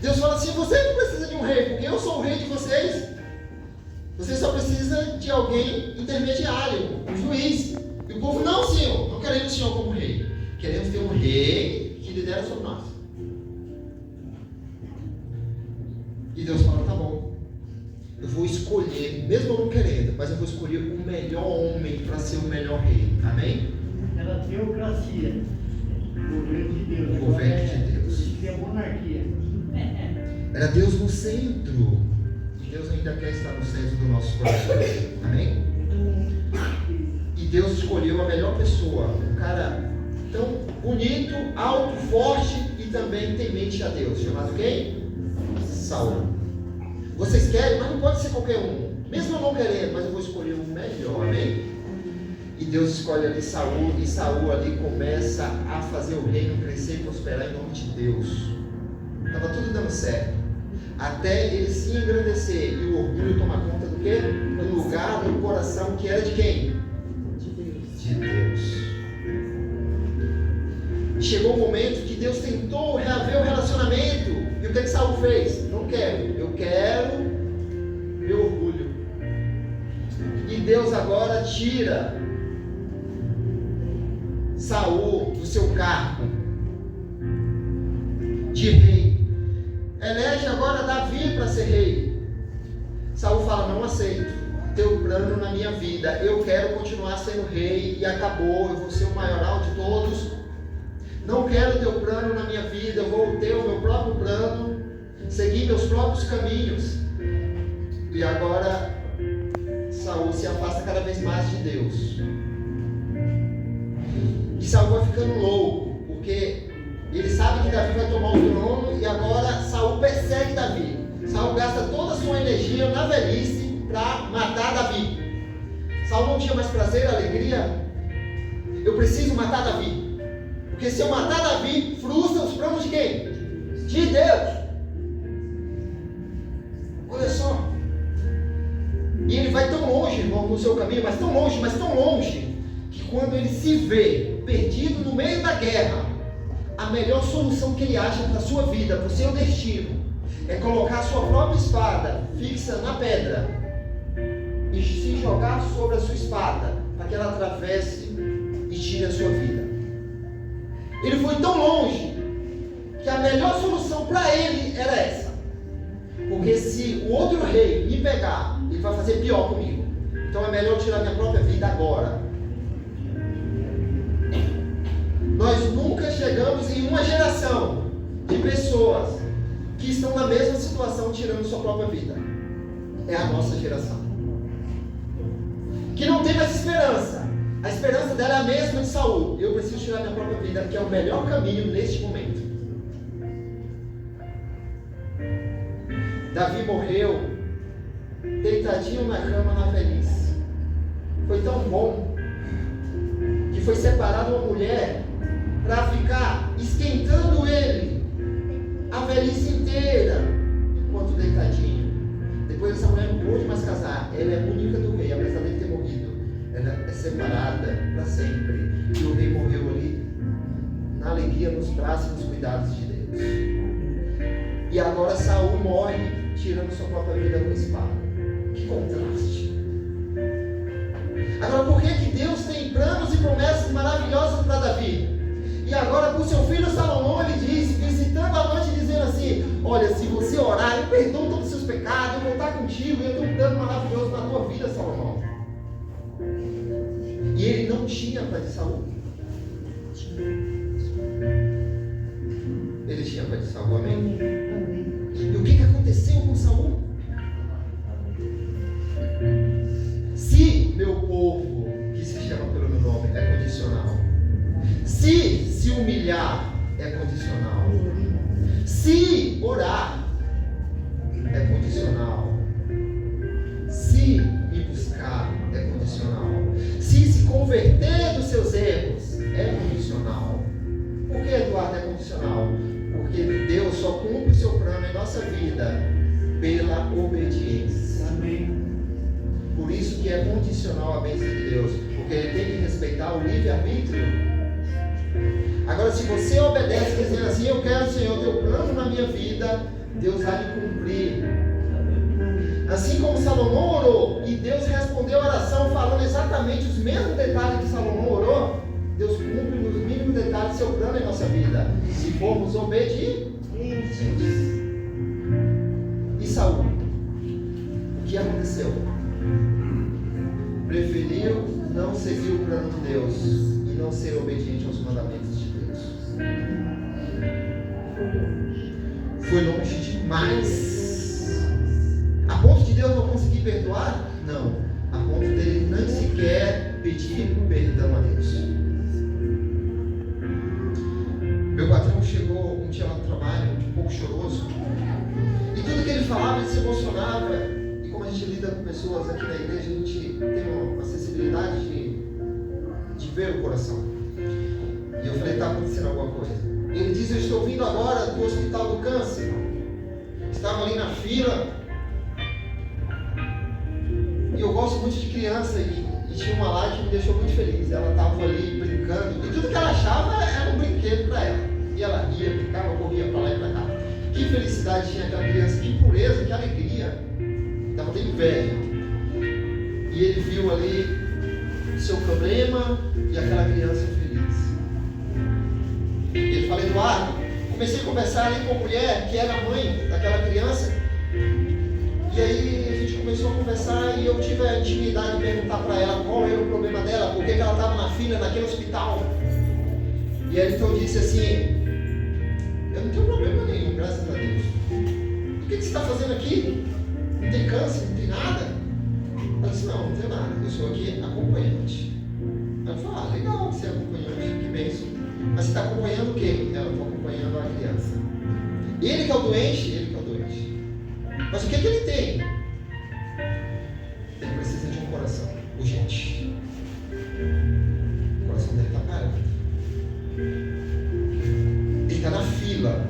Deus fala assim, você não precisa de um rei, porque eu sou o rei de vocês. Você só precisa de alguém intermediário, um juiz. E o povo, não, Senhor, não queremos o Senhor como rei. Queremos ter um rei que lidera sobre nós. E Deus fala, tá bom. Eu vou escolher, mesmo eu não querendo, mas eu vou escolher o melhor homem para ser o melhor rei. Amém? Era teocracia. O governo de Deus. O governo de Deus. Existia a monarquia. Era Deus no centro. E Deus ainda quer estar no centro do nosso coração. Amém? E Deus escolheu a melhor pessoa. Um cara tão bonito, alto, forte e também temente a Deus. Chamado quem? Saul. Vocês querem, mas não pode ser qualquer um. Mesmo eu não querendo, mas eu vou escolher o melhor. Amém? E Deus escolhe ali Saul. E Saul ali começa a fazer o reino crescer e prosperar em nome de Deus. Estava tudo dando certo. Até ele se engrandecer e o orgulho tomar conta do quê? Do lugar do coração que era de quem? De Deus. Chegou o momento que Deus tentou reaver o relacionamento. E o que Saul fez? Não quero. Eu quero meu orgulho. E Deus agora tira Saul do seu cargo de rei. Elege agora Davi para ser rei. Saul fala, não aceito. teu plano na minha vida. Eu quero continuar sendo rei e acabou, eu vou ser o maioral de todos. Não quero teu plano na minha vida, eu vou ter o meu próprio plano, seguir meus próprios caminhos. E agora Saul se afasta cada vez mais de Deus. E Saul vai ficando louco, porque ele sabe que Davi vai tomar o trono e agora Saul persegue Davi. Saul gasta toda a sua energia na velhice para matar Davi. Saul não tinha mais prazer, alegria. Eu preciso matar Davi. Porque se eu matar Davi, frustra os planos de quem? De Deus. Olha só. E ele vai tão longe, irmão, no seu caminho, mas tão longe, que quando ele se vê perdido no meio da guerra, a melhor solução que ele acha para a sua vida, para o seu destino, é colocar a sua própria espada fixa na pedra e se jogar sobre a sua espada, para que ela atravesse e tire a sua vida. Ele foi tão longe que a melhor solução para ele era essa. Porque se o outro rei me pegar, ele vai fazer pior comigo. Então é melhor tirar minha própria vida agora. Nós nunca chegamos em uma geração de pessoas que estão na mesma situação tirando sua própria vida. É a nossa geração. Que não tem mais esperança. A esperança dela é a mesma de Saul. Eu preciso tirar minha própria vida, que é o melhor caminho neste momento. Davi morreu deitadinho na cama na velhice. Foi tão bom que foi separada uma mulher para ficar esquentando ele a velhice inteira enquanto deitadinho. Depois essa mulher não pôde mais casar. Ela é única do rei, apesar dele ter morrido. Ela é separada para sempre. E o rei morreu ali na alegria, nos braços e nos cuidados de Deus. E agora Saul morre tirando sua própria vida com espada. Que contraste. Agora, por que Deus tem planos e promessas maravilhosas para Davi? E agora para o seu filho Salomão ele diz, visitando a noite, dizendo assim: olha, se você orar, eu perdoo todos os seus pecados, eu vou estar contigo, eu tenho um plano maravilhoso na tua vida, Salomão. E ele não tinha para de Saul. Ele tinha para de Saul, amém? E o que aconteceu com Saul? Se meu povo, que se chama pelo meu nome, é condicional. Se humilhar, é condicional. Se orar, é condicional. Se me buscar, é condicional. Se converter dos seus erros, é condicional. Por que, Eduardo, é condicional? Porque Deus só cumpre o seu plano em nossa vida pela obediência. Amém. Por isso que é condicional a bênção de Deus, porque Ele tem que respeitar o livre-arbítrio. Agora, se você obedece dizendo assim: eu quero, Senhor, teu plano na minha vida, Deus vai lhe cumprir. Assim como Salomão orou e Deus respondeu a oração falando exatamente os mesmos detalhes que Salomão orou, Deus cumpre nos mínimos detalhes seu plano em nossa vida, se formos obedientes. E Saul, o que aconteceu? Preferiu não seguir o plano de Deus e não ser obediente aos mandamentos de Deus. Foi longe demais. A ponto de Deus não conseguir perdoar? Não. A ponto dele nem sequer pedir perdão a Deus. Meu patrão chegou um dia lá no trabalho, um pouco choroso. E tudo que ele falava, ele se emocionava. E como a gente lida com pessoas aqui na igreja, a gente tem uma sensibilidade de ver o coração. E eu falei: está acontecendo alguma coisa. Ele diz: eu estou vindo agora do hospital do câncer. Estava ali na fila. E eu gosto muito de criança e tinha uma lá que me deixou muito feliz. Ela estava ali brincando e tudo que ela achava era um brinquedo para ela. E ela ria, brincava, corria para lá e para cá. Que felicidade tinha aquela criança, que pureza, que alegria. Estava tendo inveja. E ele viu ali o seu problema e aquela criança feliz. E ele falou: Eduardo, comecei a conversar ali com a mulher que era a mãe daquela criança. E aí a gente começou a conversar e eu tive a intimidade de perguntar para ela qual era o problema dela, por que ela estava na fila naquele hospital. E ela então disse assim: eu não tenho problema nenhum, graças a Deus. O que você está fazendo aqui? Não tem câncer, não tem nada? Ela disse: não, não tem nada, eu sou aqui acompanhante. Ela falou: legal que você é acompanhante, que bênção. Mas você está acompanhando o quê? Ela: estou acompanhando a criança. Ele que é o doente, ele que é o doente. Mas o que ele tem? Ele precisa de um coração urgente. O coração dele está parado. Ele está na fila.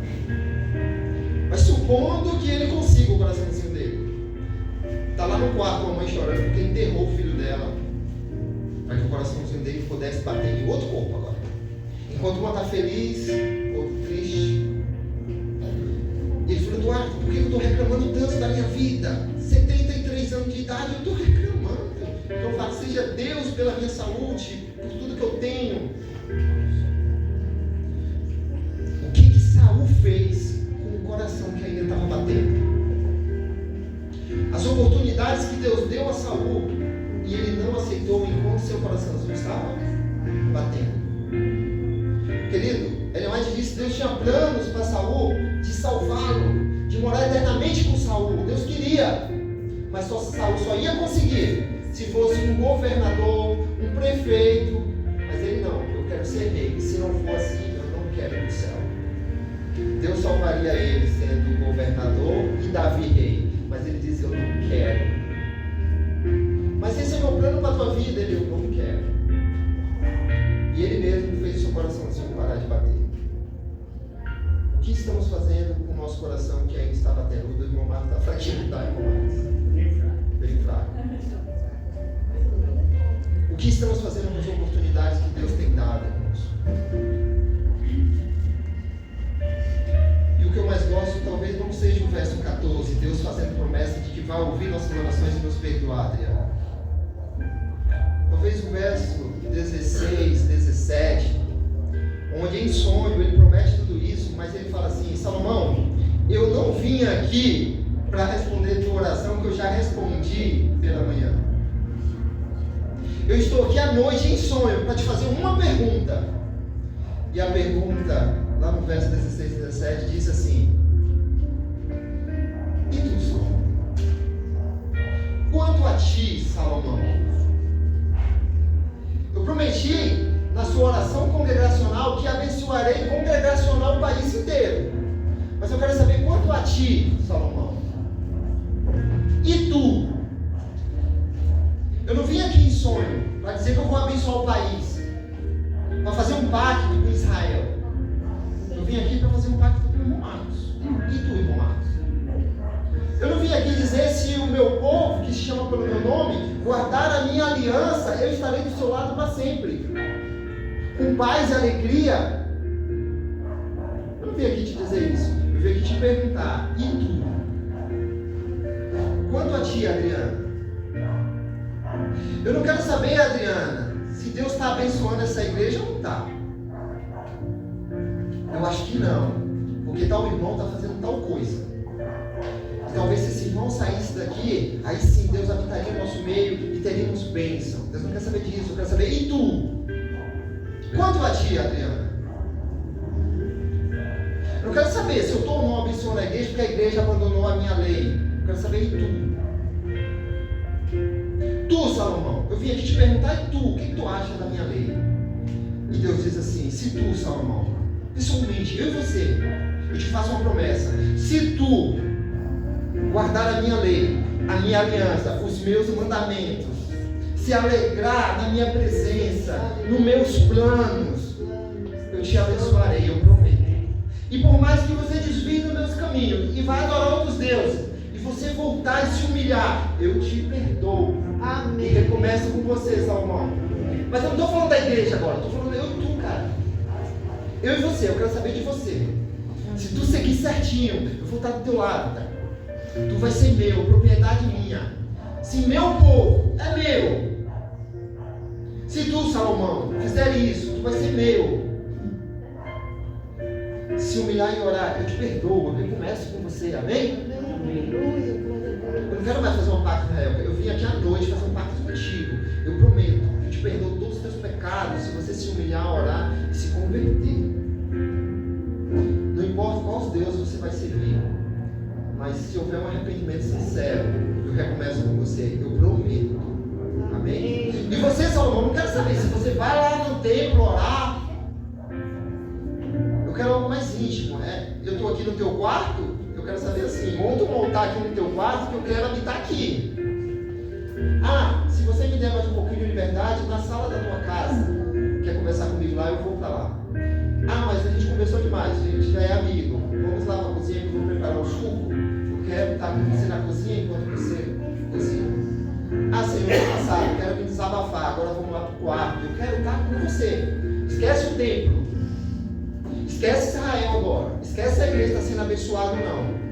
Mas supondo que ele consiga o coraçãozinho dele, está lá no quarto com a mãe chorando porque enterrou o filho dela, para que o coraçãozinho dele pudesse bater em outro corpo agora. Enquanto uma está feliz, outro triste. E ele falou: Eduardo, por que eu estou reclamando tanto da minha vida? 73 anos de idade, eu estou reclamando. Eu falo: seja Deus pela minha saúde, por tudo que eu tenho. O que Saul fez com o coração que ainda estava batendo? As oportunidades que Deus deu a Saul e ele não aceitou enquanto seu coraçãozinho estava batendo. Querido, ele mais disse: Deus tinha planos para Saul de salvá-lo, de morar eternamente com Saul. Deus queria, mas Saul só ia conseguir se fosse um governador, um prefeito. Mas ele: não, eu quero ser rei. E se não for assim, eu não quero ir para o céu. Deus salvaria ele sendo governador e Davi rei. Mas ele diz: eu não quero. Mas esse é meu plano para a tua vida. Ele: eu não quero. E ele mesmo fez o seu coraçãozinho parar de bater. O que estamos fazendo com o nosso coração que ainda está batendo? O do irmão Marcos está fraquinho, tá, irmão Marcos? Bem fraco. O que estamos fazendo com as oportunidades que Deus tem dado, irmãos? E o que eu mais gosto talvez não seja o verso 14, Deus fazendo promessa de que vai ouvir nossas orações e nos perdoar, Adriano. Talvez o verso 16, 17, onde em sonho ele promete tudo isso, mas ele fala assim: Salomão, eu não vim aqui para responder tua oração que eu já respondi pela manhã. Eu estou aqui à noite em sonho para te fazer uma pergunta. E a pergunta, lá no verso 16 e 17, diz assim: e tu, Salomão? Quanto a ti, Salomão, eu prometi na sua oração congregacional que abençoarei congregacional o país inteiro. Mas eu quero saber quanto a ti, Salomão. E tu? Eu não vim aqui em sonho para dizer que eu vou abençoar o país, para fazer um pacto com Israel. Eu vim aqui para fazer um pacto com o irmão Marcos. E tu, irmão Marcos? Eu não vim aqui dizer se o meu povo, que se chama pelo meu nome, guardar a minha aliança, eu estarei do seu lado para sempre, com paz e alegria. Eu não vim aqui te dizer isso. Eu vim aqui te perguntar: e tu? Quanto a ti, Adriana? Eu não quero saber, Adriana, se Deus está abençoando essa igreja ou não está. Eu acho que não, porque tal irmão está fazendo tal coisa. E talvez se esse irmão saísse daqui, aí sim Deus habitaria no nosso meio e teríamos bênção. Deus não quer saber disso. Eu quero saber: e tu? Quanto a ti, Adriana? Eu não quero saber se eu estou ou não abençoando a igreja porque a igreja abandonou a minha lei. Eu quero saber: e tu? Tu, Salomão, eu vim aqui te perguntar: e tu? O que tu acha da minha lei? E Deus diz assim: se tu, Salomão, pessoalmente, eu e você, eu te faço uma promessa: se tu guardar a minha lei, a minha aliança, os meus mandamentos, se alegrar na minha presença, nos meus planos, eu te abençoarei, eu prometo. E por mais que você desvie dos meus caminhos e vá adorar outros deuses, e você voltar e se humilhar, eu te perdoo. Amém. E recomeço com você, Salomão. Mas eu não estou falando da igreja agora, estou falando eu e tu, cara. Eu e você, eu quero saber de você. Se tu seguir certinho, eu vou estar do teu lado, tá? Tu vai ser meu, propriedade minha. Se meu povo é meu, se tu, Salomão, fizer isso, tu vai ser meu. Se humilhar e orar, eu te perdoo, eu começo com você, amém? Aleluia, glória a Eu Deus. não quero mais fazer um pacto com Israel. Eu vim aqui à noite fazer um pacto contigo. Eu prometo, eu te perdoo todos os teus pecados se você se humilhar, orar e se converter. Não importa qual Deus você vai servir, mas se houver um arrependimento sincero, eu recomeço com você. Eu prometo. Amém? E você, Salomão, não quero saber se você vai lá no templo orar. Eu quero algo mais íntimo, né? Eu estou aqui no teu quarto. Eu quero saber assim, monta um altar aqui no teu quarto que eu quero habitar aqui. Ah, se você me der mais um pouquinho de liberdade, na sala da tua casa, quer conversar comigo lá, eu vou para lá. Ah, mas a gente conversou demais, a gente já é amigo. Vamos lá para a cozinha que eu vou preparar um suco. Eu quero estar com você na cozinha enquanto você cozinha. Ah, Senhor, passado, eu quero me desabafar, agora vamos lá para o quarto. Eu quero estar com você. Esquece o templo. Esquece Israel agora. Esquece se a igreja está sendo abençoada ou não.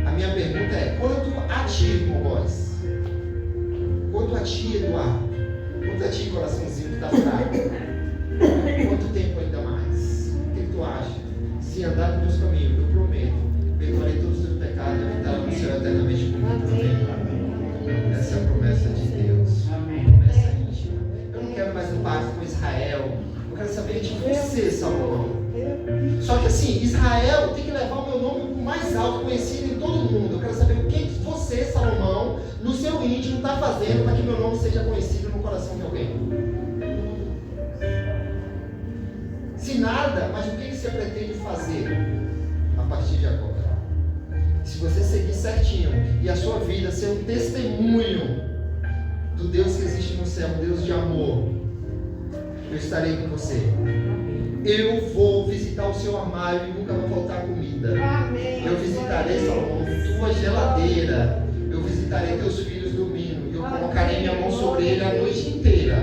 A minha pergunta é, quanto a ti, irmão Góes? Quanto a ti, Eduardo? Quanto a ti, coraçãozinho que está fraco? Quanto tempo ainda mais? O que tu acha? Se andar nos meus caminhos, eu prometo, perdoarei todos os teus pecados e habitarei no céu eternamente comigo. Amém? Essa é a promessa de Deus. Promessa íntima. Eu não quero mais um pacto com Israel. Eu quero saber de você, Salomão. Só que assim, Israel tem que levar o meu nome para o mais alto, conhecido em todo mundo. Eu quero saber o que você, Salomão, no seu íntimo está fazendo para que meu nome seja conhecido no coração de alguém. Se nada, mas o que você pretende fazer a partir de agora? Se você seguir certinho e a sua vida ser um testemunho do Deus que existe no céu, um Deus de amor, eu estarei com você. Eu vou visitar o seu armário e nunca vai faltar comida. Eu visitarei, Salomão, tua geladeira. Eu visitarei teus filhos dormindo. Eu colocarei minha mão sobre ele a noite inteira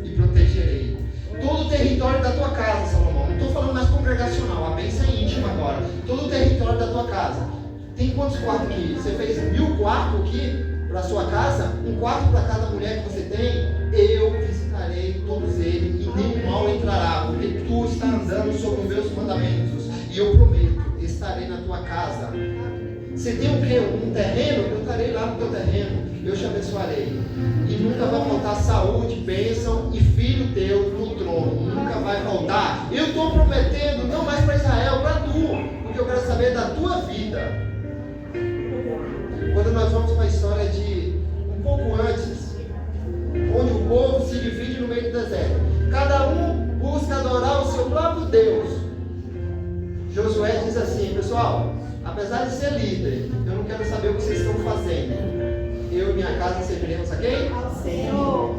e protegerei todo o território da tua casa, Salomão. Não estou falando mais congregacional, a bênção é íntima agora. Todo o território da tua casa. Tem quantos quartos aqui? Você fez 1000 quartos aqui para a sua casa? Um quarto para cada mulher que você tem? Eu visitarei todos eles e nenhum mal entrará, porque tu está andando sobre os meus mandamentos. E eu prometo, estarei na tua casa. Você tem o quê? Um terreno? Eu estarei lá no teu terreno. Eu te abençoarei. E nunca vai faltar saúde, bênção e filho teu no trono. Nunca vai faltar. Eu estou prometendo, não mais para Israel, para tu. Porque eu quero saber da tua vida. Quando nós vamos para a história de um pouco antes, onde o povo se divide no meio do deserto. Cada um busca adorar o seu próprio Deus. Josué diz assim, pessoal, apesar de ser líder, eu não quero saber o que vocês estão fazendo. Eu e minha casa serviremos a quem? Ao Senhor.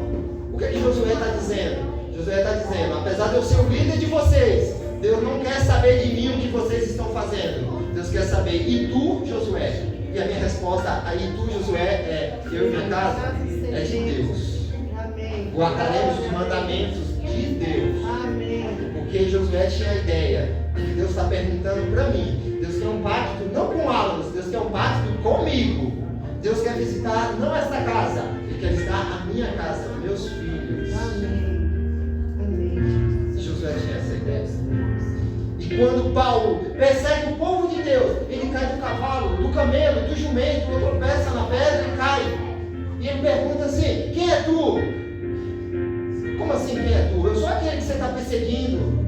O que Josué está dizendo? Josué está dizendo, apesar de eu ser o líder de vocês, Deus não quer saber de mim o que vocês estão fazendo. Deus quer saber, e tu, Josué? E a minha resposta a e tu, Josué, é, eu e minha casa é de Deus. Amém. Guardaremos os mandamentos de Deus. Amém. Porque Josué tinha a ideia que Deus está perguntando para mim. Deus quer um pacto não com Alos, Deus quer um pacto comigo. Deus quer visitar não esta casa, Ele quer visitar a minha casa, meus filhos. Amém. Amém. Josué tinha essa ideia. E quando Paulo persegue o povo de Deus, ele cai do cavalo, do camelo, do jumento, ele tropeça na pedra e cai. E ele pergunta assim, quem é tu? Como assim quem é tu? Eu sou aquele que você está perseguindo.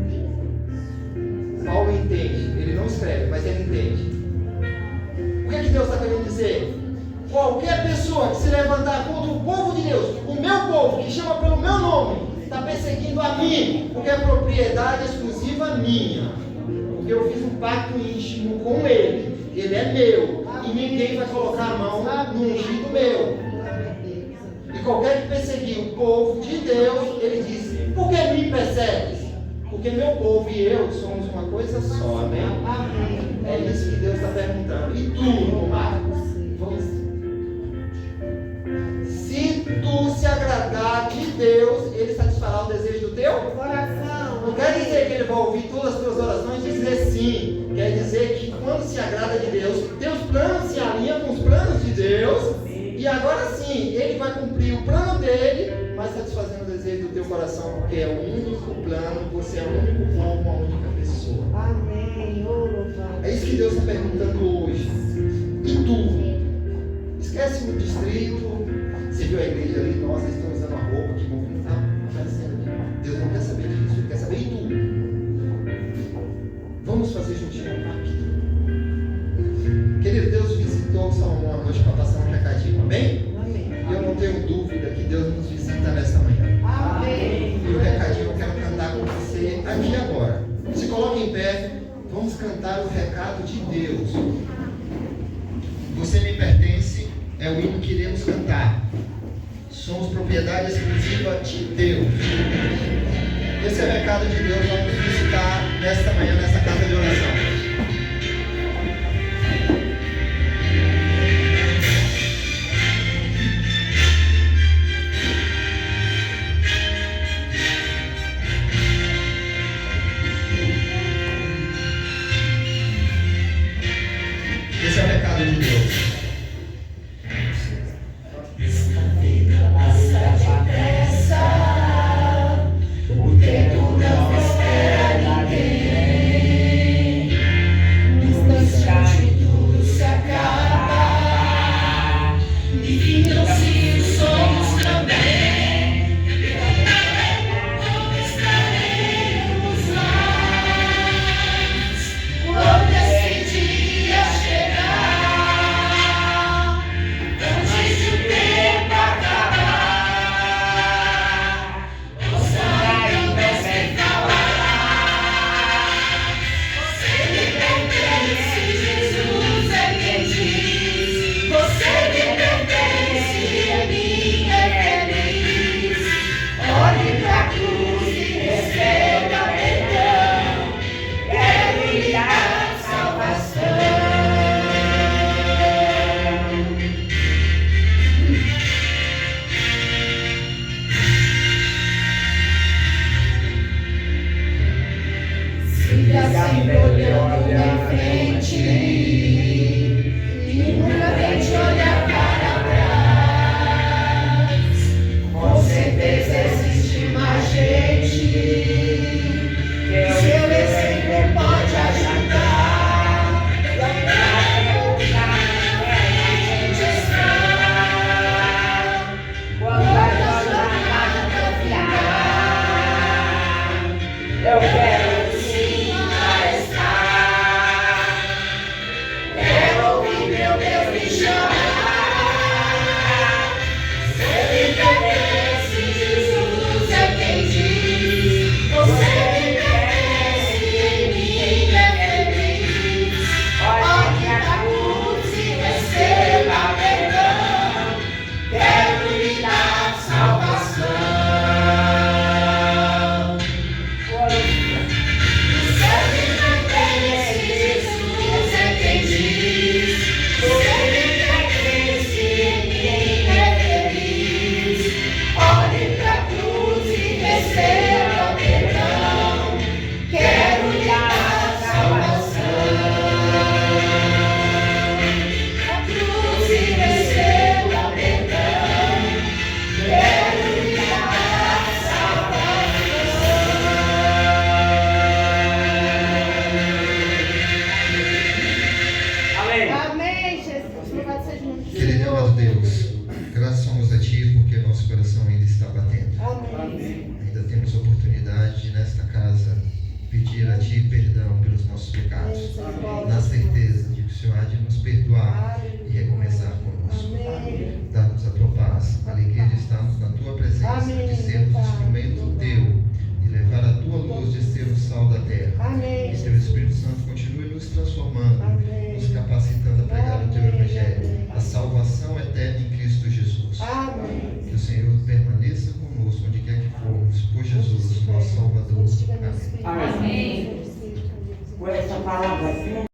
Paulo entende, ele não escreve, mas ele entende. O que é que Deus está querendo dizer? Qualquer pessoa que se levantar contra o povo de Deus, o meu povo, que chama pelo meu nome, está perseguindo a mim, porque é propriedade exclusiva minha. Porque eu fiz um pacto íntimo com ele. Ele é meu. E ninguém vai colocar a mão no ungido meu. E qualquer que perseguir o povo de Deus, ele diz, por que me persegues? Porque meu povo e eu somos uma coisa só, amém? É isso que Deus está perguntando. E tu, irmão Marcos? Se tu se agradar de Deus, Ele satisfará o desejo do teu Coração. Não quer dizer que Ele vai ouvir todas as tuas orações e dizer sim. Quer dizer que quando se agrada de Deus, teus planos se alinham com os planos de Deus. E agora sim, Ele vai cumprir o plano dele, mas satisfazendo o desejo do teu coração, porque é o único plano, você é o único povo, a única pessoa. Amém. É isso que Deus está perguntando hoje. E tu? Esquece o distrito. Você viu a igreja ali? Nossa, eles estão usando a roupa, que bom que não está aparecendo aqui. Deus não quer saber disso, Ele quer saber de tudo. Vamos fazer juntinho um pacto. Querido, Deus visitou Salomão à noite para passar um recadinho, amém? Amém. E eu não tenho dúvida que Deus nos visita nesta manhã. Amém. E o recadinho eu quero cantar com você aqui agora. Se coloque em pé, vamos cantar o recado de Deus. Você me pertence, é o hino que iremos cantar. Somos propriedade exclusiva de Deus. Esse é o recado de Deus, vamos nos visitar nesta manhã, nessa casa de oração. Esse é o recado de Deus. Amém, Jesus. Louvado seja o nome do Querido e Senhor. amado Deus, graças somos a Ti porque nosso coração ainda está batendo. Amém. Ainda temos oportunidade de, nesta casa, pedir a Ti perdão pelos nossos pecados, na certeza de que o Senhor há de nos perdoar e recomeçar conosco. Amém. Dá-nos a Tua paz, a alegria de estarmos na Tua presença, Amém, de sermos Pai. instrumento Teu, de levar a Tua luz, de ser o sal da terra. Amém. Que Teu Espírito Santo continue nos transformando, Amém. nos capacitando a pregar o Teu Amém. Evangelho, a salvação eterna em Cristo Jesus. Amém. Que o Senhor permaneça conosco onde quer que formos, por Jesus, nosso Salvador. Amém. Amém. Com essa palavra aqui,